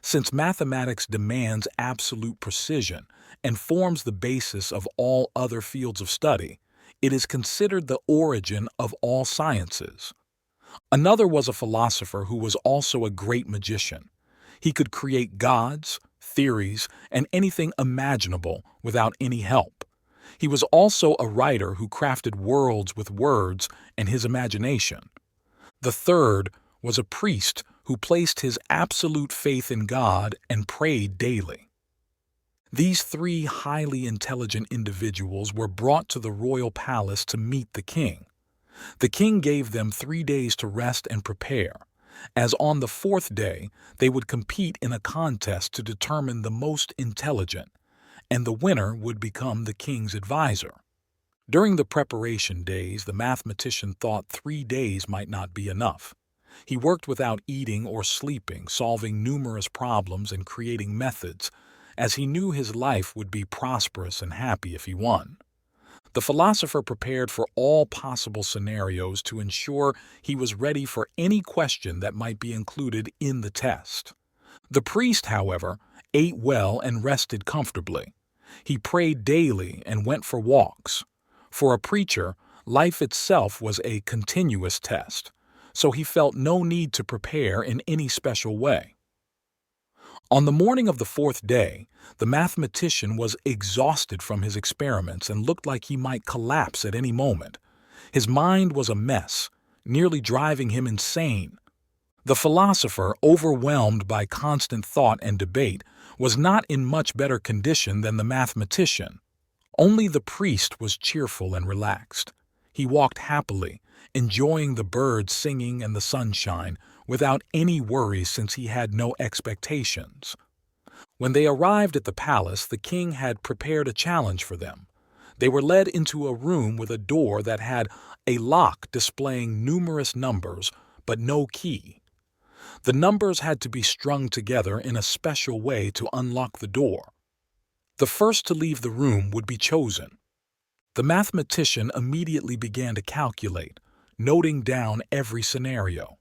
Since mathematics demands absolute precision and forms the basis of all other fields of study, it is considered the origin of all sciences. Another was a philosopher who was also a great magician. He could create gods, theories, and anything imaginable without any help. He was also a writer who crafted worlds with words and his imagination. The third was a priest who placed his absolute faith in God and prayed daily. These 3 highly intelligent individuals were brought to the royal palace to meet the king. The king gave them 3 days to rest and prepare, as on the 4th day they would compete in a contest to determine the most intelligent, and the winner would become the king's advisor. During the preparation days, the mathematician thought 3 days might not be enough. He worked without eating or sleeping, solving numerous problems and creating methods, as he knew his life would be prosperous and happy if he won. The philosopher prepared for all possible scenarios to ensure he was ready for any question that might be included in the test. The priest, however, ate well and rested comfortably. He prayed daily and went for walks. For a preacher, life itself was a continuous test, so he felt no need to prepare in any special way. On the morning of the 4th day, the mathematician was exhausted from his experiments and looked like he might collapse at any moment. His mind was a mess, nearly driving him insane. The philosopher, overwhelmed by constant thought and debate, was not in much better condition than the mathematician. Only the priest was cheerful and relaxed. He walked happily, enjoying the birds singing and the sunshine, without any worry since he had no expectations. When they arrived at the palace, the king had prepared a challenge for them. They were led into a room with a door that had a lock displaying numerous numbers, but no key. The numbers had to be strung together in a special way to unlock the door. The first to leave the room would be chosen. The mathematician immediately began to calculate, noting down every scenario.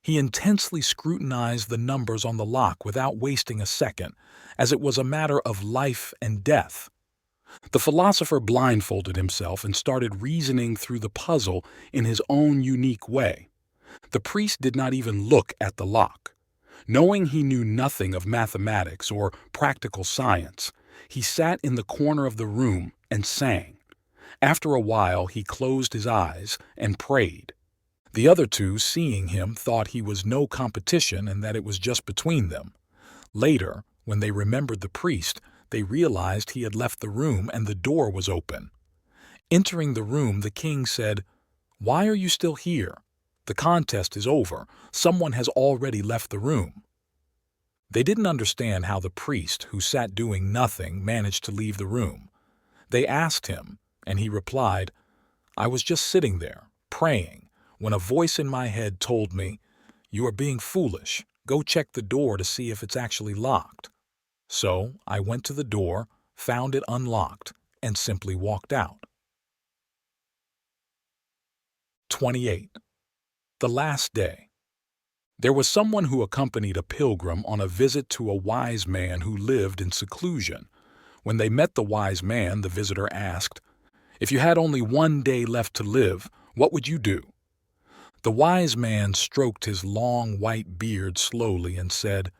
He intensely scrutinized the numbers on the lock without wasting a second, as it was a matter of life and death. The philosopher blindfolded himself and started reasoning through the puzzle in his own unique way. The priest did not even look at the lock. Knowing he knew nothing of mathematics or practical science, he sat in the corner of the room and sang. After a while, he closed his eyes and prayed. The other two, seeing him, thought he was no competition and that it was just between them. Later, when they remembered the priest, they realized he had left the room and the door was open. Entering the room, the king said, "Why are you still here? The contest is over. Someone has already left the room." They didn't understand how the priest, who sat doing nothing, managed to leave the room. They asked him, and he replied, "I was just sitting there, praying, when a voice in my head told me, 'You are being foolish. Go check the door to see if it's actually locked.' So I went to the door, found it unlocked, and simply walked out." 28. The Last Day. There was someone who accompanied a pilgrim on a visit to a wise man who lived in seclusion. When they met the wise man, the visitor asked, "If you had only one day left to live, what would you do?" The wise man stroked his long white beard slowly and said,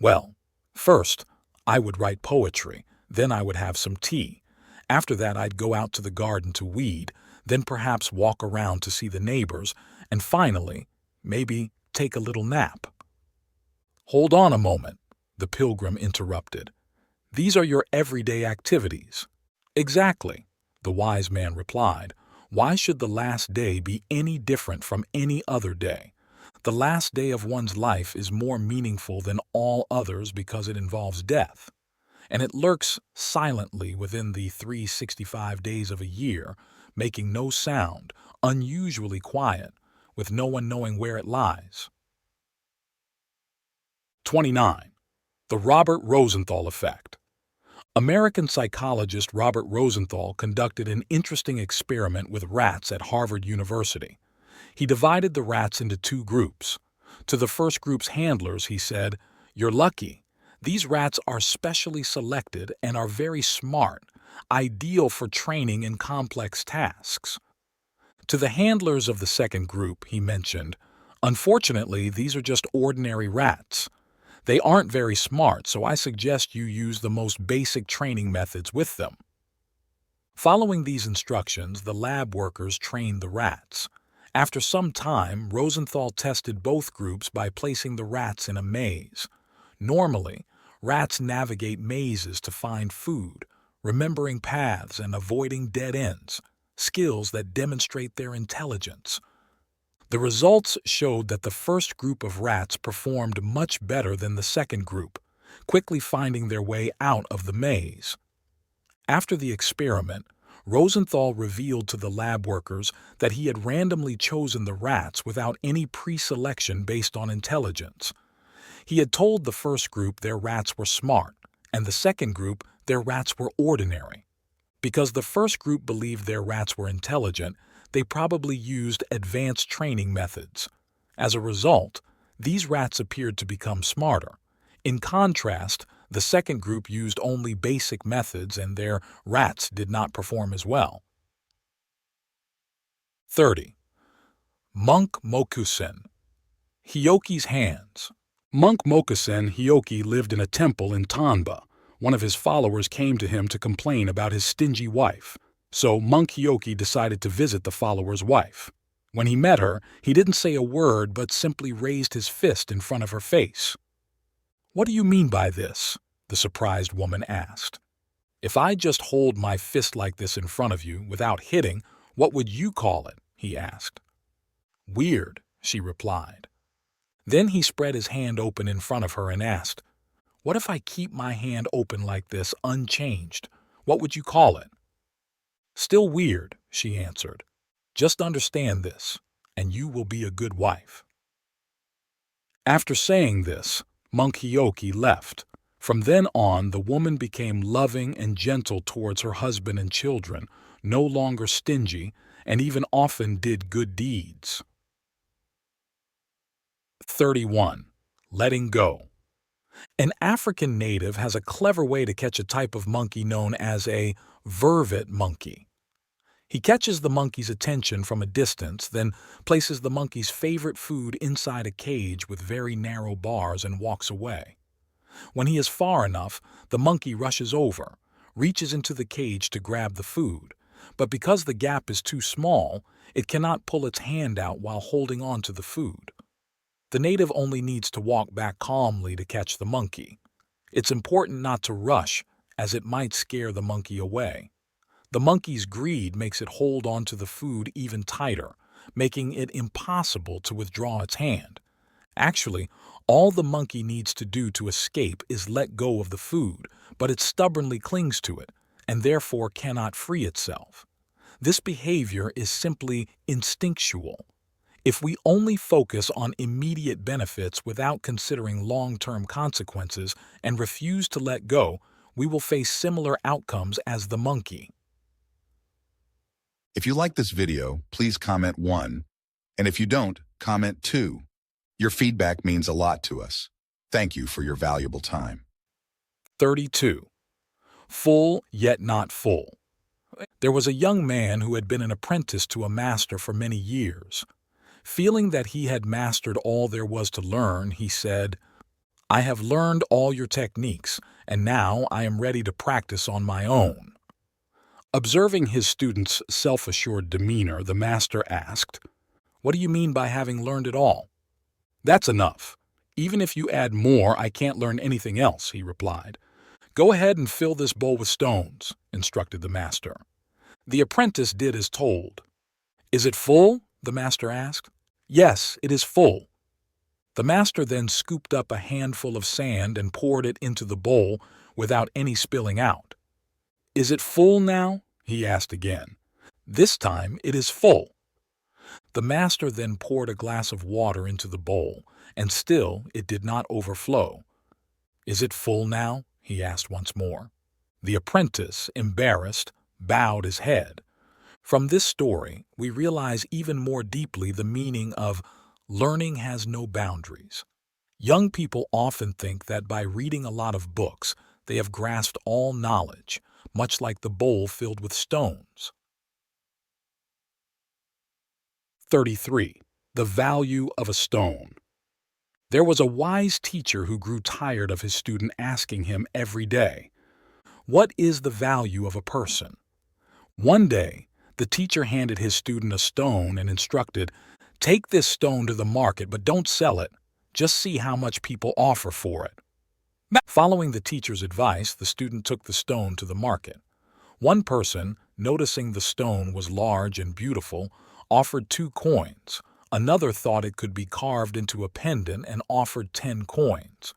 "Well, first, I would write poetry, then I would have some tea. After that, I'd go out to the garden to weed, then perhaps walk around to see the neighbors, and finally, maybe take a little nap." "Hold on a moment," the pilgrim interrupted. "These are your everyday activities." "Exactly," the wise man replied. "Why should the last day be any different from any other day? The last day of one's life is more meaningful than all others because it involves death. And it lurks silently within the 365 days of a year, making no sound, unusually quiet, with no one knowing where it lies." 29. The Robert Rosenthal Effect. American psychologist Robert Rosenthal conducted an interesting experiment with rats at Harvard University. He divided the rats into two groups. To the first group's handlers, he said, "You're lucky. These rats are specially selected and are very smart, ideal for training in complex tasks." To the handlers of the second group, he mentioned, "Unfortunately, these are just ordinary rats. They aren't very smart, so I suggest you use the most basic training methods with them." Following these instructions, the lab workers trained the rats. After some time, Rosenthal tested both groups by placing the rats in a maze. Normally, rats navigate mazes to find food, remembering paths and avoiding dead ends, skills that demonstrate their intelligence. The results showed that the first group of rats performed much better than the second group, quickly finding their way out of the maze. After the experiment, Rosenthal revealed to the lab workers that he had randomly chosen the rats without any pre-selection based on intelligence. He had told the first group their rats were smart, and the second group their rats were ordinary. Because the first group believed their rats were intelligent, they probably used advanced training methods. As a result, these rats appeared to become smarter. In contrast, the second group used only basic methods and their rats did not perform as well. 30. Monk Mokusen. HIOKI'S hands. Monk Mokusen Hioki lived in a temple in Tanba. One of his followers came to him to complain about his stingy wife. So Monk Hioki decided to visit the follower's wife. When he met her, he didn't say a word but simply raised his fist in front of her face. "What do you mean by this?" the surprised woman asked. "If I just hold my fist like this in front of you without hitting, what would you call it?" he asked. "Weird," she replied. Then he spread his hand open in front of her and asked, "What if I keep my hand open like this unchanged? What would you call it?" "Still weird," she answered. "Just understand this, and you will be a good wife." After saying this, Monk Hioki left. From then on, the woman became loving and gentle towards her husband and children, no longer stingy, and even often did good deeds. 31. Letting go. An African native has a clever way to catch a type of monkey known as a vervet monkey. He catches the monkey's attention from a distance, then places the monkey's favorite food inside a cage with very narrow bars and walks away. When he is far enough, the monkey rushes over, reaches into the cage to grab the food, But because the gap is too small, it cannot pull its hand out while holding on to the food. The native only needs to walk back calmly to catch the monkey. It's important not to rush, as it might scare the monkey away. The monkey's greed makes it hold on to the food even tighter, making it impossible to withdraw its hand. Actually, all the monkey needs to do to escape is let go of the food, but it stubbornly clings to it, and therefore cannot free itself. This behavior is simply instinctual. If we only focus on immediate benefits without considering long-term consequences and refuse to let go, we will face similar outcomes as the monkey. If you like this video, please comment 1. And if you don't, comment 2. Your feedback means a lot to us. Thank you for your valuable time. 32. Full yet not full. There was a young man who had been an apprentice to a master for many years. Feeling that he had mastered all there was to learn, he said, "I have learned all your techniques, and now I am ready to practice on my own." Observing his student's self-assured demeanor, the master asked, "What do you mean by having learned it all?" "That's enough. Even if you add more, I can't learn anything else," he replied. "Go ahead and fill this bowl with stones," instructed the master. The apprentice did as told. "Is it full?" the master asked. "Yes, it is full." The master then scooped up a handful of sand and poured it into the bowl without any spilling out. "Is it full now?" he asked again. "This time it is full." The master then poured a glass of water into the bowl, and still it did not overflow. "Is it full now?" he asked once more. The apprentice, embarrassed, bowed his head. From this story, we realize even more deeply the meaning of learning has no boundaries. Young people often think that by reading a lot of books, they have grasped all knowledge, much like the bowl filled with stones. 33. The value of a stone. There was a wise teacher who grew tired of his student asking him every day, "What is the value of a person?" One day, the teacher handed his student a stone and instructed, "Take this stone to the market, but don't sell it. Just see how much people offer for it." Following the teacher's advice, the student took the stone to the market. One person, noticing the stone was large and beautiful, offered 2 coins. Another thought it could be carved into a pendant and offered 10 coins.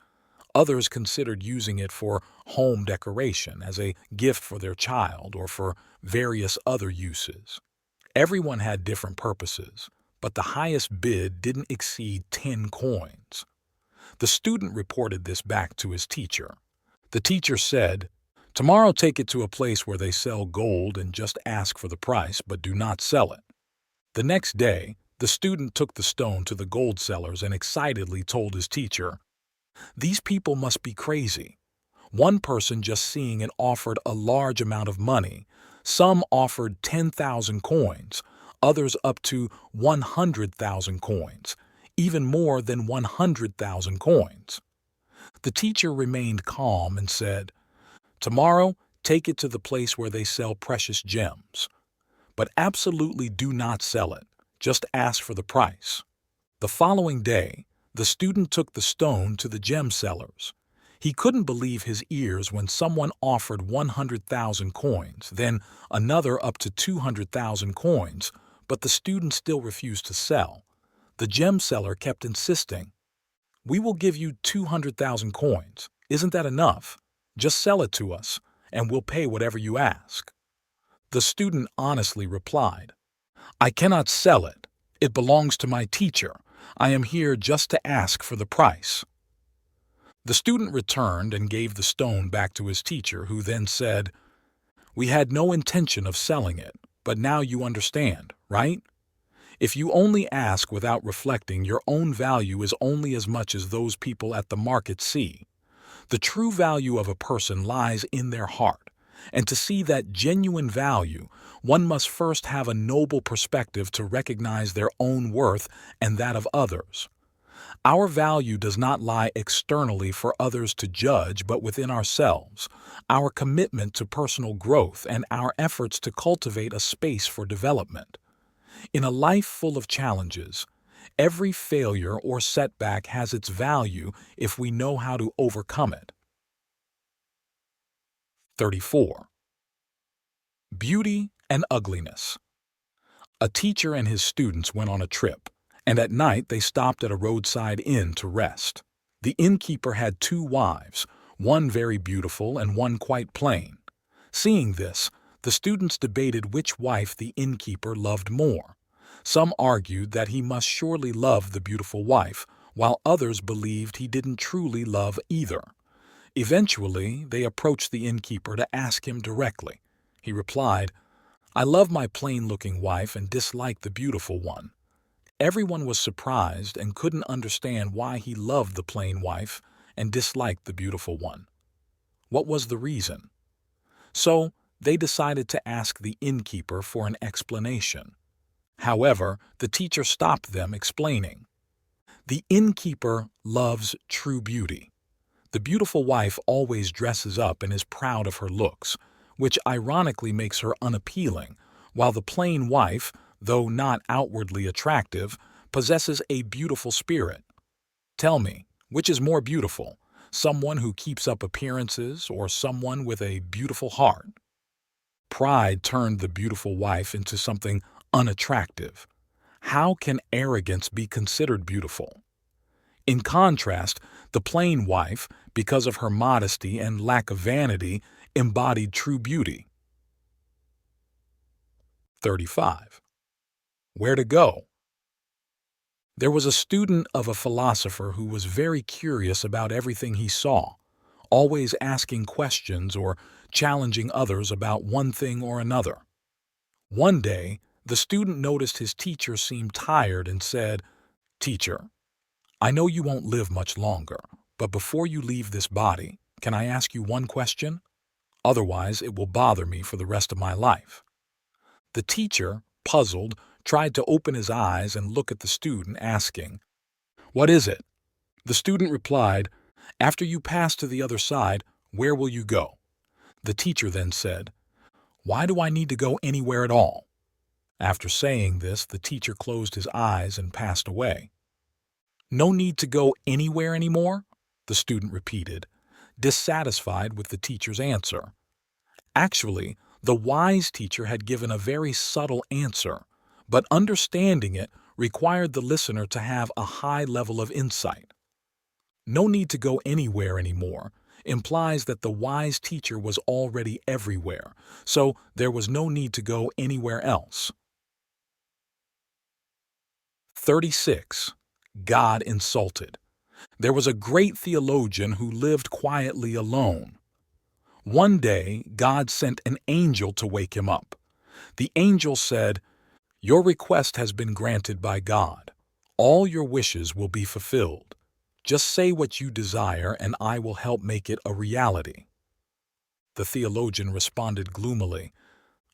Others considered using it for home decoration, as a gift for their child, or for various other uses. Everyone had different purposes, but the highest bid didn't exceed 10 coins. The student reported this back to his teacher. The teacher said, "Tomorrow take it to a place where they sell gold and just ask for the price, but do not sell it." The next day, the student took the stone to the gold sellers and excitedly told his teacher, "These people must be crazy. One person just seeing it offered a large amount of money. Some offered 10,000 coins, others up to 100,000 coins, even more than 100,000 coins. The teacher remained calm and said, "Tomorrow, take it to the place where they sell precious gems. But absolutely do not sell it. Just ask for the price." The following day, the student took the stone to the gem sellers. He couldn't believe his ears when someone offered 100,000 coins, then another up to 200,000 coins, but the student still refused to sell. The gem seller kept insisting, "We will give you 200,000 coins. Isn't that enough? Just sell it to us, and we'll pay whatever you ask." The student honestly replied, "I cannot sell it. It belongs to my teacher. I am here just to ask for the price." The student returned and gave the stone back to his teacher, who then said, "We had no intention of selling it, but now you understand, right? If you only ask without reflecting, your own value is only as much as those people at the market see. The true value of a person lies in their heart, and to see that genuine value, one must first have a noble perspective to recognize their own worth and that of others. Our value does not lie externally for others to judge, but within ourselves, our commitment to personal growth and our efforts to cultivate a space for development. In a life full of challenges, every failure or setback has its value if we know how to overcome it. 34. Beauty and ugliness. A teacher and his students went on a trip, and at night they stopped at a roadside inn to rest. The innkeeper had two wives, one very beautiful and one quite plain. Seeing this, the students debated which wife the innkeeper loved more. Some argued that he must surely love the beautiful wife, while others believed he didn't truly love either. Eventually, they approached the innkeeper to ask him directly. He replied, "I love my plain-looking wife and dislike the beautiful one." Everyone was surprised and couldn't understand why he loved the plain wife and disliked the beautiful one. What was the reason? So, they decided to ask the innkeeper for an explanation. However, the teacher stopped them, explaining, "The innkeeper loves true beauty. The beautiful wife always dresses up and is proud of her looks, which ironically makes her unappealing, while the plain wife, though not outwardly attractive, possesses a beautiful spirit. Tell me, which is more beautiful, someone who keeps up appearances or someone with a beautiful heart?" Pride turned the beautiful wife into something unattractive. How can arrogance be considered beautiful? In contrast, the plain wife, because of her modesty and lack of vanity, embodied true beauty. 35. Where to go? There was a student of a philosopher who was very curious about everything he saw, always asking questions or challenging others about one thing or another. One day, the student noticed his teacher seemed tired and said, "Teacher, I know you won't live much longer, but before you leave this body, can I ask you one question? Otherwise, it will bother me for the rest of my life." The teacher, puzzled, tried to open his eyes and look at the student, asking, "What is it?" The student replied, "After you pass to the other side, where will you go?" The teacher then said, "Why do I need to go anywhere at all?" After saying this, the teacher closed his eyes and passed away. "No need to go anywhere anymore?" the student repeated, dissatisfied with the teacher's answer. Actually, the wise teacher had given a very subtle answer, but understanding it required the listener to have a high level of insight. "No need to go anywhere anymore" implies that the wise teacher was already everywhere, so there was no need to go anywhere else. 36. God insulted. There was a great theologian who lived quietly alone. One day, God sent an angel to wake him up. The angel said, "Your request has been granted by God. All your wishes will be fulfilled. Just say what you desire and I will help make it a reality." The theologian responded gloomily,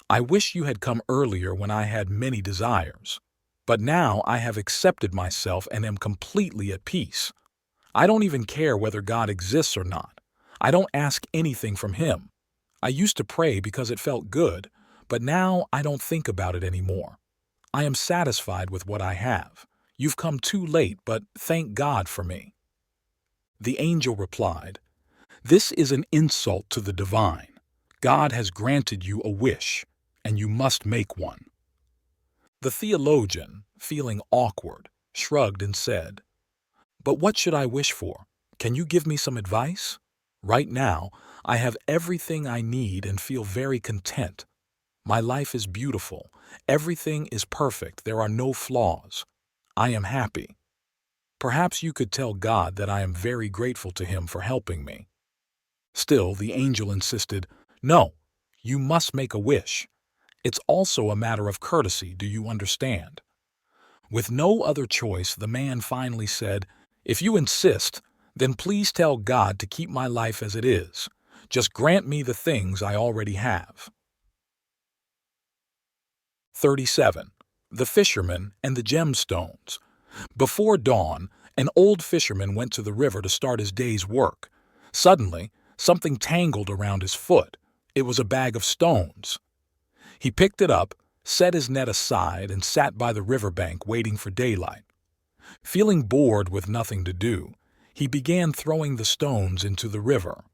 "I wish you had come earlier when I had many desires. But now I have accepted myself and am completely at peace. I don't even care whether God exists or not. I don't ask anything from Him. I used to pray because it felt good, but now I don't think about it anymore. I am satisfied with what I have. You've come too late, but thank God for me." The angel replied, "This is an insult to the divine. God has granted you a wish, and you must make one." The theologian, feeling awkward, shrugged and said, "But what should I wish for? Can you give me some advice? Right now, I have everything I need and feel very content. My life is beautiful. Everything is perfect. There are no flaws. I am happy. Perhaps you could tell God that I am very grateful to Him for helping me." Still, the angel insisted, "No, you must make a wish. It's also a matter of courtesy, do you understand?" With no other choice, the man finally said, "If you insist, then please tell God to keep my life as it is. Just grant me the things I already have." 37. The Fisherman and the Gemstones. Before dawn, An old fisherman went to the river to start his day's work. Suddenly, something tangled around his foot. It was a bag of stones. He picked it up, set his net aside, and sat by the riverbank waiting for daylight. Feeling bored with nothing to do, he began throwing the stones into the river.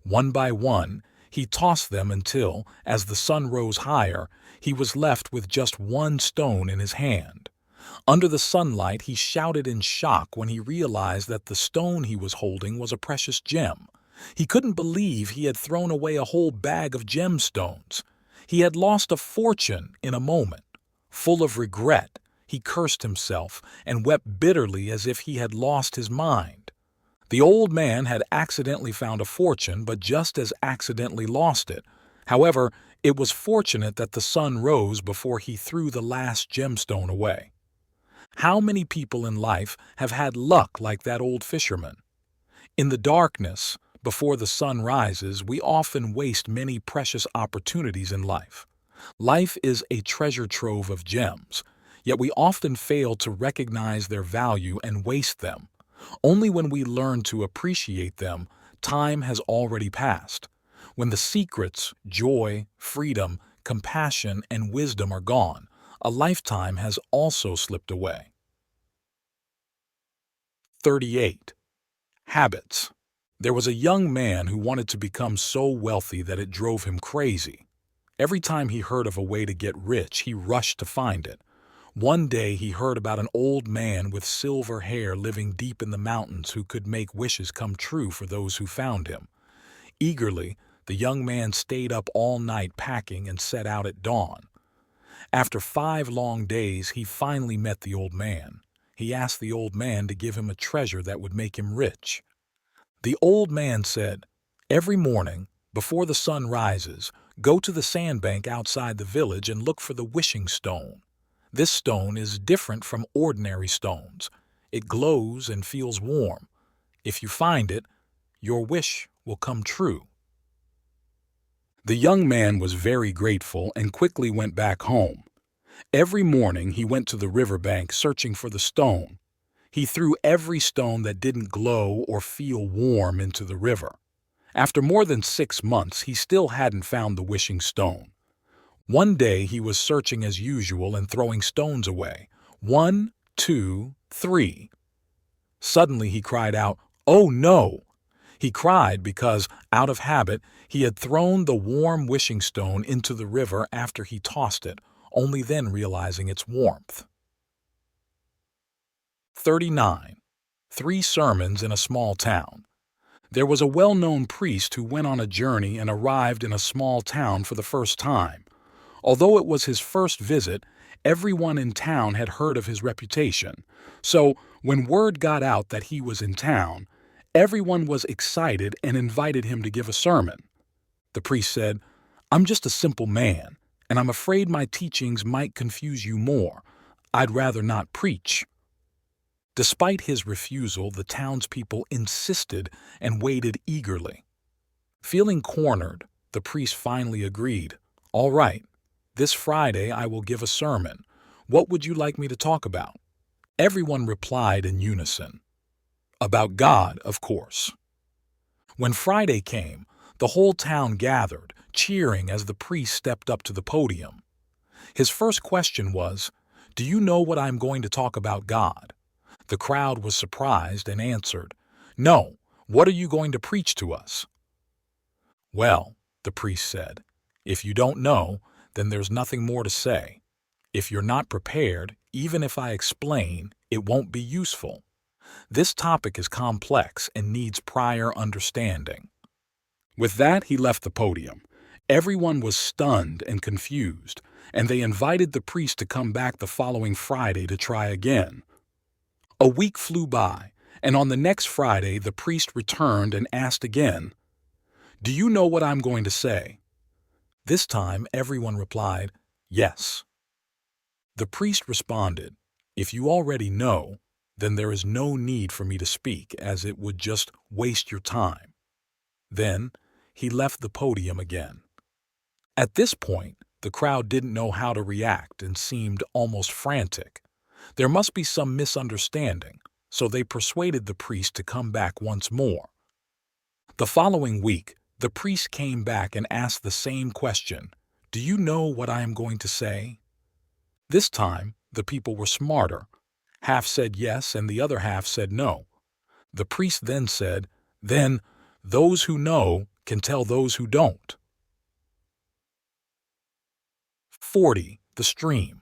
One by one, he tossed them until, as the sun rose higher, he was left with just one stone in his hand. Under the sunlight, he shouted in shock when he realized that the stone he was holding was a precious gem. He couldn't believe he had thrown away a whole bag of gemstones. He had lost a fortune in a moment. Full of regret, he cursed himself and wept bitterly as if he had lost his mind. The old man had accidentally found a fortune, but just as accidentally lost it. However, it was fortunate that the sun rose before he threw the last gemstone away. How many people in life have had luck like that old fisherman? In the darkness, before the sun rises, we often waste many precious opportunities in life. Life is a treasure trove of gems, yet we often fail to recognize their value and waste them. Only when we learn to appreciate them, time has already passed. When the secrets, joy, freedom, compassion, and wisdom are gone, a lifetime has also slipped away. 38. Habits. There was a young man who wanted to become so wealthy that it drove him crazy. Every time he heard of a way to get rich, he rushed to find it. One day he heard about an old man with silver hair living deep in the mountains who could make wishes come true for those who found him. Eagerly, the young man stayed up all night packing and set out at dawn. After 5 long days, he finally met the old man. He asked the old man to give him a treasure that would make him rich. The old man said, "Every morning, before the sun rises, go to the sandbank outside the village and look for the wishing stone. This stone is different from ordinary stones. It glows and feels warm. If you find it, your wish will come true." The young man was very grateful and quickly went back home. Every morning he went to the riverbank searching for the stone. He threw every stone that didn't glow or feel warm into the river. After more than 6 months, he still hadn't found the wishing stone. One day he was searching as usual and throwing stones away. 1, 2, 3. Suddenly he cried out, "Oh no!" He cried because, out of habit, he had thrown the warm wishing stone into the river after he tossed it, only then realizing its warmth. 39. 3 sermons in a small town. There was a well-known priest who went on a journey and arrived in a small town for the first time. Although it was his first visit, everyone in town had heard of his reputation. So, when word got out that he was in town, everyone was excited and invited him to give a sermon. The priest said, "I'm just a simple man, and I'm afraid my teachings might confuse you more. I'd rather not preach." Despite his refusal, the townspeople insisted and waited eagerly. Feeling cornered, the priest finally agreed. "All right. This Friday I will give a sermon. What would you like me to talk about?" Everyone replied in unison. "About God, of course." When Friday came, the whole town gathered, cheering as the priest stepped up to the podium. His first question was, "Do you know what I'm going to talk about God?" The crowd was surprised and answered, "No, what are you going to preach to us?" "Well," the priest said, "if you don't know, then there's nothing more to say. If you're not prepared, even if I explain, it won't be useful. This topic is complex and needs prior understanding." With that, he left the podium. Everyone was stunned and confused, and they invited the priest to come back the following Friday to try again. A week flew by, and on the next Friday the priest returned and asked again, "Do you know what I'm going to say?" This time everyone replied, "Yes." The priest responded, "If you already know, then there is no need for me to speak, as it would just waste your time." Then he left the podium again. At this point, the crowd didn't know how to react and seemed almost frantic. There must be some misunderstanding. so they persuaded the priest to come back once more. The following week, the priest came back and asked the same question, "Do you know what I am going to say?" This time, the people were smarter. Half said yes and the other half said no. The priest then said, "Then, those who know can tell those who don't." 40. The stream.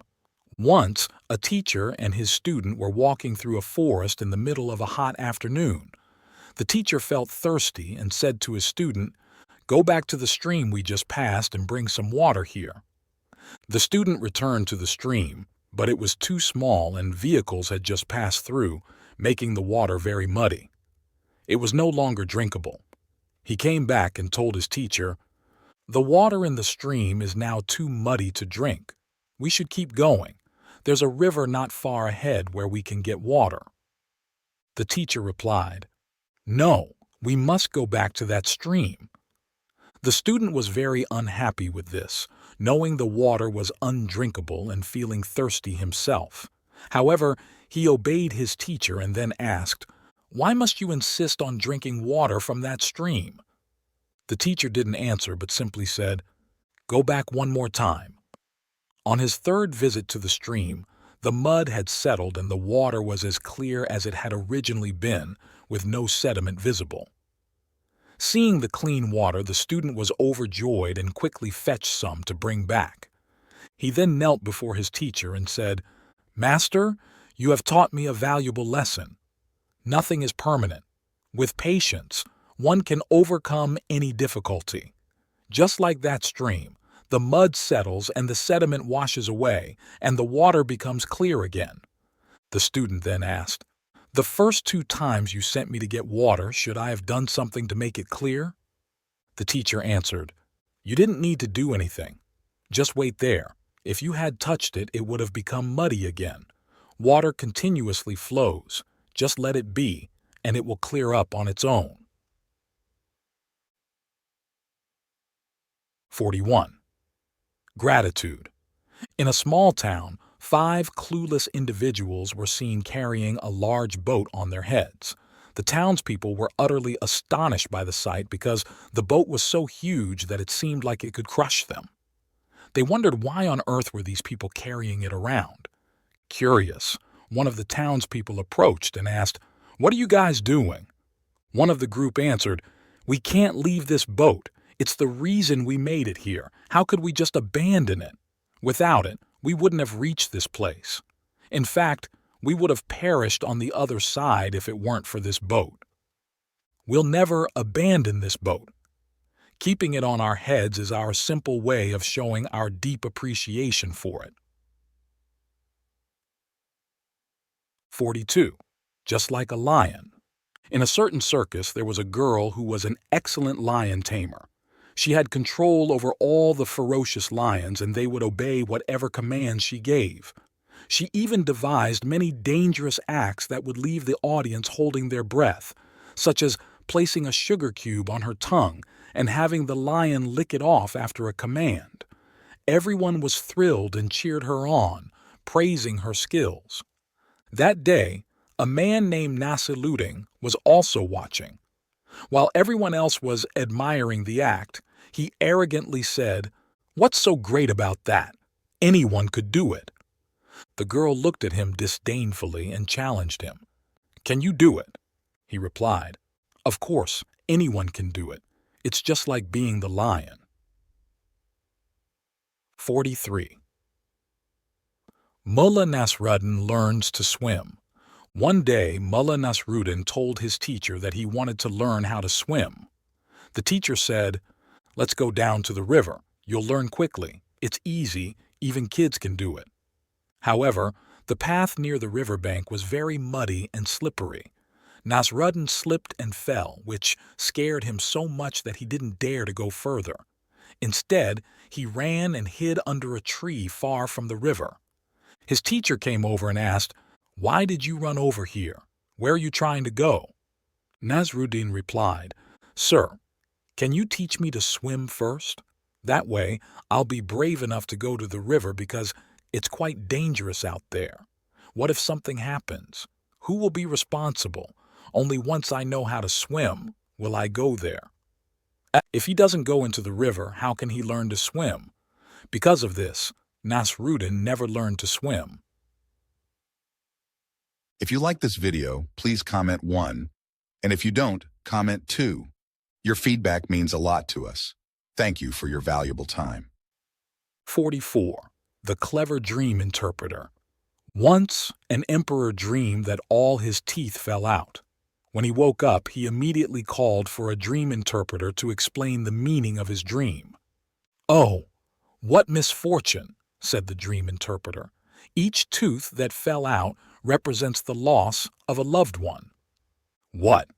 Once, a teacher and his student were walking through a forest in the middle of a hot afternoon. The teacher felt thirsty and said to his student, "Go back to the stream we just passed and bring some water here." The student returned to the stream, but it was too small and vehicles had just passed through, making the water very muddy. It was no longer drinkable. He came back and told his teacher, "The water in the stream is now too muddy to drink. We should keep going. There's a river not far ahead where we can get water." The teacher replied, "No, we must go back to that stream." The student was very unhappy with this, knowing the water was undrinkable and feeling thirsty himself. However, he obeyed his teacher and then asked, "Why must you insist on drinking water from that stream?" The teacher didn't answer but simply said, "Go back one more time." On his third visit to the stream, the mud had settled and the water was as clear as it had originally been, with no sediment visible. Seeing the clean water, the student was overjoyed and quickly fetched some to bring back. He then knelt before his teacher and said, "Master, you have taught me a valuable lesson. Nothing is permanent. With patience, one can overcome any difficulty. Just like that stream, the mud settles and the sediment washes away, and the water becomes clear again." The student then asked, "The first 2 times you sent me to get water, should I have done something to make it clear?" The teacher answered, "You didn't need to do anything. Just wait there. If you had touched it, it would have become muddy again. Water continuously flows. Just let it be, and it will clear up on its own." 41. Gratitude. In a small town, 5 clueless individuals were seen carrying a large boat on their heads. The townspeople were utterly astonished by the sight because the boat was so huge that it seemed like it could crush them. They wondered why on earth were these people carrying it around. Curious, one of the townspeople approached and asked, "What are you guys doing?" One of the group answered, "We can't leave this boat. It's the reason we made it here. How could we just abandon it? Without it, we wouldn't have reached this place. In fact, we would have perished on the other side if it weren't for this boat. We'll never abandon this boat. Keeping it on our heads is our simple way of showing our deep appreciation for it." 42. Just like a lion. In a certain circus, there was a girl who was an excellent lion tamer. She had control over all the ferocious lions, and they would obey whatever commands she gave. She even devised many dangerous acts that would leave the audience holding their breath, such as placing a sugar cube on her tongue and having the lion lick it off after a command. Everyone was thrilled and cheered her on, praising her skills. That day, a man named NASRUDDIN was also watching. While everyone else was admiring the act, he arrogantly said, "What's so great about that? Anyone could do it." The girl looked at him disdainfully and challenged him. "Can you do it?" He replied, "Of course, anyone can do it. It's just like being the lion." 43. MULLA NASRUDDIN learns to swim. One day, MULLA NASRUDDIN told his teacher that he wanted to learn how to swim. The teacher said, "Let's go down to the river. You'll learn quickly. It's easy. Even kids can do it." However, the path near the riverbank was very muddy and slippery. NASRUDDIN slipped and fell, which scared him so much that he didn't dare to go further. Instead, he ran and hid under a tree far from the river. His teacher came over and asked, "Why did you run over here? Where are you trying to go?" NASRUDDIN replied, "Sir, can you teach me to swim first? That way, I'll be brave enough to go to the river because it's quite dangerous out there. What if something happens? Who will be responsible? Only once I know how to swim will I go there. If he doesn't go into the river, how can he learn to swim? Because of this, NASRUDDIN never learned to swim. If you like this video, please comment 1. And if you don't, comment 2. Your feedback means a lot to us. Thank you for your valuable time. 44. The Clever Dream Interpreter. Once, an emperor dreamed that all his teeth fell out. When he woke up, he immediately called for a dream interpreter to explain the meaning of his dream. "Oh, what misfortune," said the dream interpreter. "Each tooth that fell out represents the loss of a loved one." "What?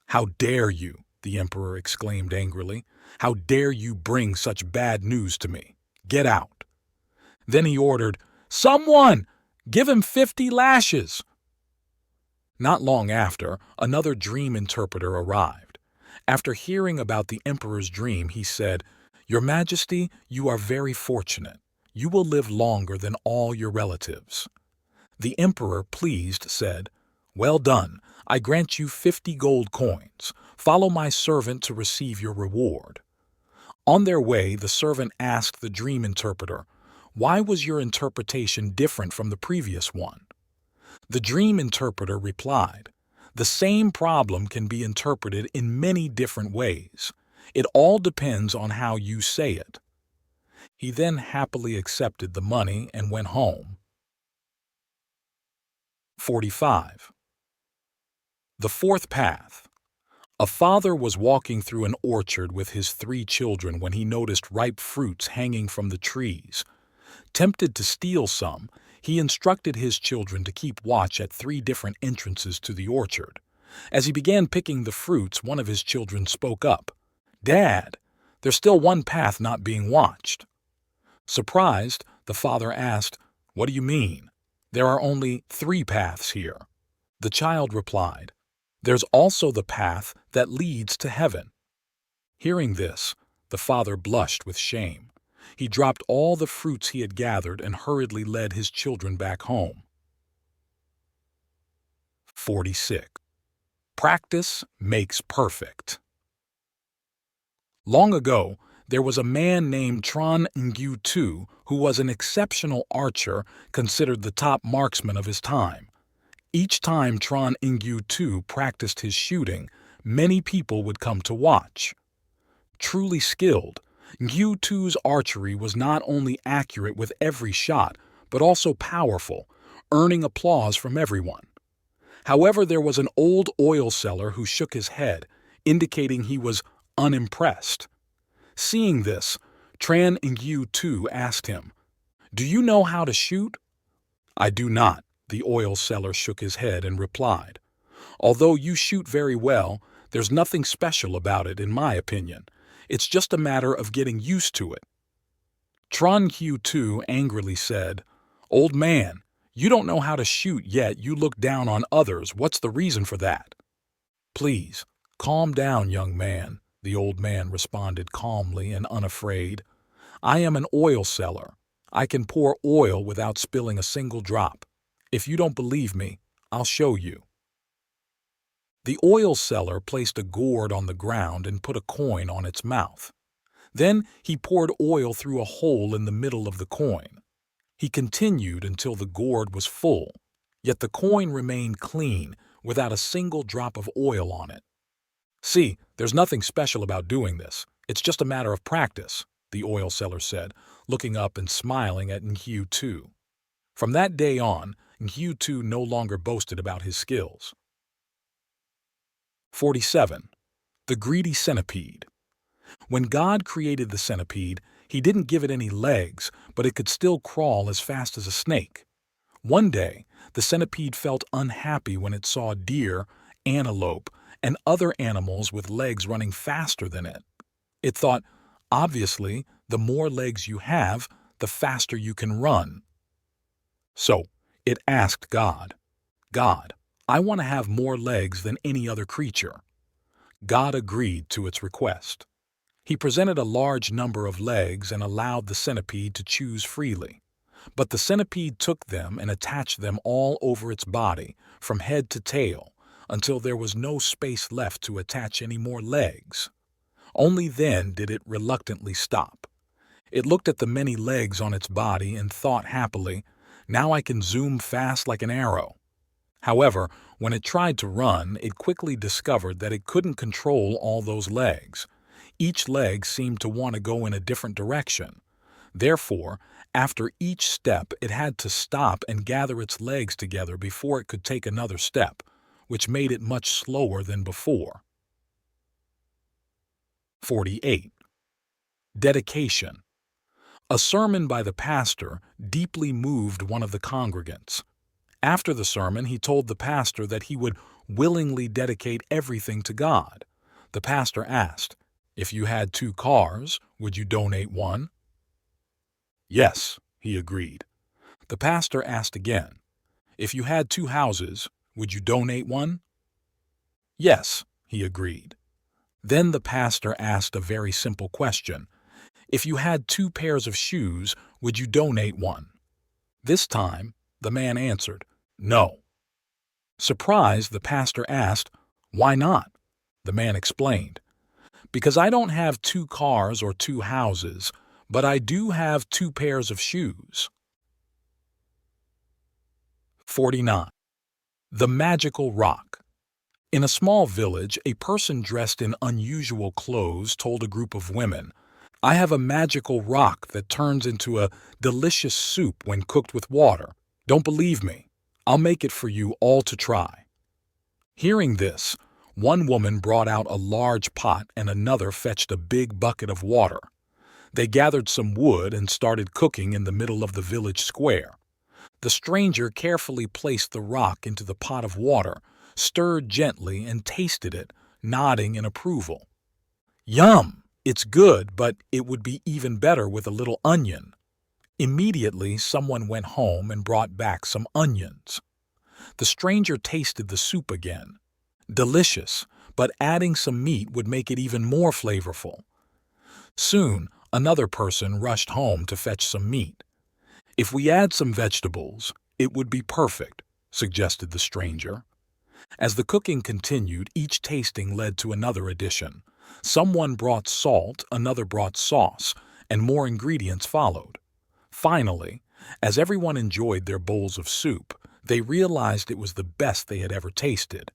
How dare you?" the emperor exclaimed angrily. "How dare you bring such bad news to me? Get out." Then he ordered, "Someone! Give him 50 lashes!" Not long after, another dream interpreter arrived. After hearing about the emperor's dream, he said, "Your Majesty, you are very fortunate. You will live longer than all your relatives." The emperor, pleased, said, "Well done. I grant you 50 gold coins. Follow my servant to receive your reward." On their way, the servant asked the dream interpreter, "Why was your interpretation different from the previous one?" The dream interpreter replied, "The same problem can be interpreted in many different ways. It all depends on how you say it." He then happily accepted the money and went home. 45. The Fourth Path. A father was walking through an orchard with his 3 children when he noticed ripe fruits hanging from the trees. Tempted to steal some, he instructed his children to keep watch at 3 different entrances to the orchard. As he began picking the fruits, one of his children spoke up. "Dad, there's still one path not being watched." Surprised, the father asked, "What do you mean? There are only 3 paths here." The child replied, "There's also the path that leads to heaven." Hearing this, the father blushed with shame. He dropped all the fruits he had gathered and hurriedly led his children back home. 46. Practice makes perfect. Long ago, there was a man named Tran Ngyu Tu who was an exceptional archer, considered the top marksman of his time. Each time Tran Ngyu Tu practiced his shooting, many people would come to watch. Truly skilled, Ngyu Tu's archery was not only accurate with every shot, but also powerful, earning applause from everyone. However, there was an old oil seller who shook his head, indicating he was unimpressed. Seeing this, Tran Ngyu Tu asked him, "Do you know how to shoot?" "I do not," the oil seller shook his head and replied. "Although you shoot very well, there's nothing special about it in my opinion. It's just a matter of getting used to it." Tran Ngyu Tu angrily said, "Old man, you don't know how to shoot yet you look down on others. What's the reason for that?" "Please, calm down, young man," the old man responded calmly and unafraid. "I am an oil seller. I can pour oil without spilling a single drop. If you don't believe me, I'll show you." The oil seller placed a gourd on the ground and put a coin on its mouth. Then he poured oil through a hole in the middle of the coin. He continued until the gourd was full, yet the coin remained clean without a single drop of oil on it. "See, there's nothing special about doing this. It's just a matter of practice," the oil seller said, looking up and smiling at Ngyu Tu. From that day on, Ngyu Tu no longer boasted about his skills. 47. The Greedy Centipede. When God created the centipede, he didn't give it any legs, but it could still crawl as fast as a snake. One day, the centipede felt unhappy when it saw deer, antelope, and other animals with legs running faster than it. It thought, obviously, the more legs you have, the faster you can run. So, it asked God, "God, I want to have more legs than any other creature." God agreed to its request. He presented a large number of legs and allowed the centipede to choose freely. But the centipede took them and attached them all over its body, from head to tail, until there was no space left to attach any more legs. Only then did it reluctantly stop. It looked at the many legs on its body and thought happily, "Now I can zoom fast like an arrow." However, when it tried to run, it quickly discovered that it couldn't control all those legs. Each leg seemed to want to go in a different direction. Therefore, after each step, it had to stop and gather its legs together before it could take another step, which made it much slower than before. 48. Dedication. A sermon by the pastor deeply moved one of the congregants. After the sermon, he told the pastor that he would willingly dedicate everything to God. The pastor asked, "If you had 2 cars, would you donate 1?" "Yes," he agreed. The pastor asked again, "If you had 2 houses, would you donate 1?" "Yes," he agreed. Then the pastor asked a very simple question. "If you had 2 pairs of shoes, would you donate 1?" This time, the man answered, "No." Surprised, the pastor asked, "Why not?" The man explained, "Because I don't have 2 cars or 2 houses, but I do have 2 pairs of shoes." 49. The Magical Rock. In a small village, a person dressed in unusual clothes told a group of women, "I have a magical rock that turns into a delicious soup when cooked with water. Don't believe me? I'll make it for you all to try." Hearing this, one woman brought out a large pot and another fetched a big bucket of water. They gathered some wood and started cooking in the middle of the village square. The stranger carefully placed the rock into the pot of water, stirred gently, and tasted it, nodding in approval. "Yum! It's good, but it would be even better with a little onion." Immediately, someone went home and brought back some onions. The stranger tasted the soup again. Delicious, but adding some meat would make it even more flavorful. Soon, another person rushed home to fetch some meat. "If we add some vegetables, it would be perfect," suggested the stranger. As the cooking continued, each tasting led to another addition. Someone brought salt, another brought sauce, and more ingredients followed. Finally, as everyone enjoyed their bowls of soup, they realized it was the best they had ever tasted.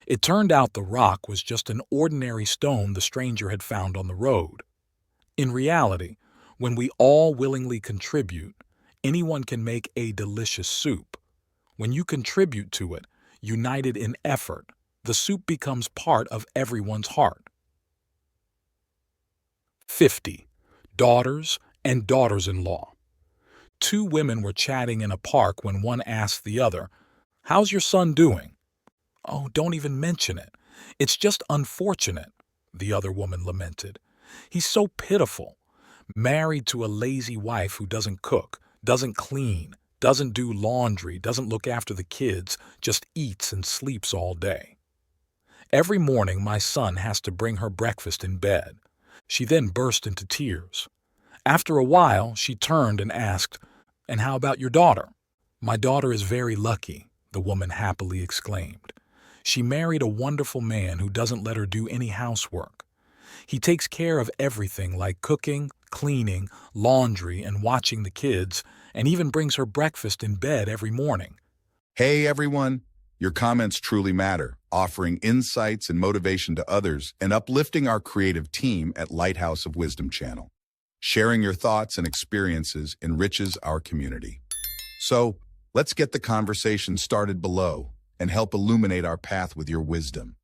It turned out the rock was just an ordinary stone the stranger had found on the road. In reality, when we all willingly contribute, anyone can make a delicious soup. When you contribute to it, united in effort, the soup becomes part of everyone's heart. 50. Daughters and daughters-in-law. 2 women were chatting in a park when one asked the other, "How's your son doing?" "Oh, don't even mention it. It's just unfortunate," the other woman lamented. "He's so pitiful. Married to a lazy wife who doesn't cook, doesn't clean, doesn't do laundry, doesn't look after the kids, just eats and sleeps all day. Every morning my son has to bring her breakfast in bed." She then burst into tears. After a while, she turned and asked, "And how about your daughter?" "My daughter is very lucky," the woman happily exclaimed. "She married a wonderful man who doesn't let her do any housework. He takes care of everything like cooking, cleaning, laundry, and watching the kids, and even brings her breakfast in bed every morning." Hey everyone, your comments truly matter, offering insights and motivation to others and uplifting our creative team at Lighthouse of Wisdom channel. Sharing your thoughts and experiences enriches our community. So, let's get the conversation started below and help illuminate our path with your wisdom.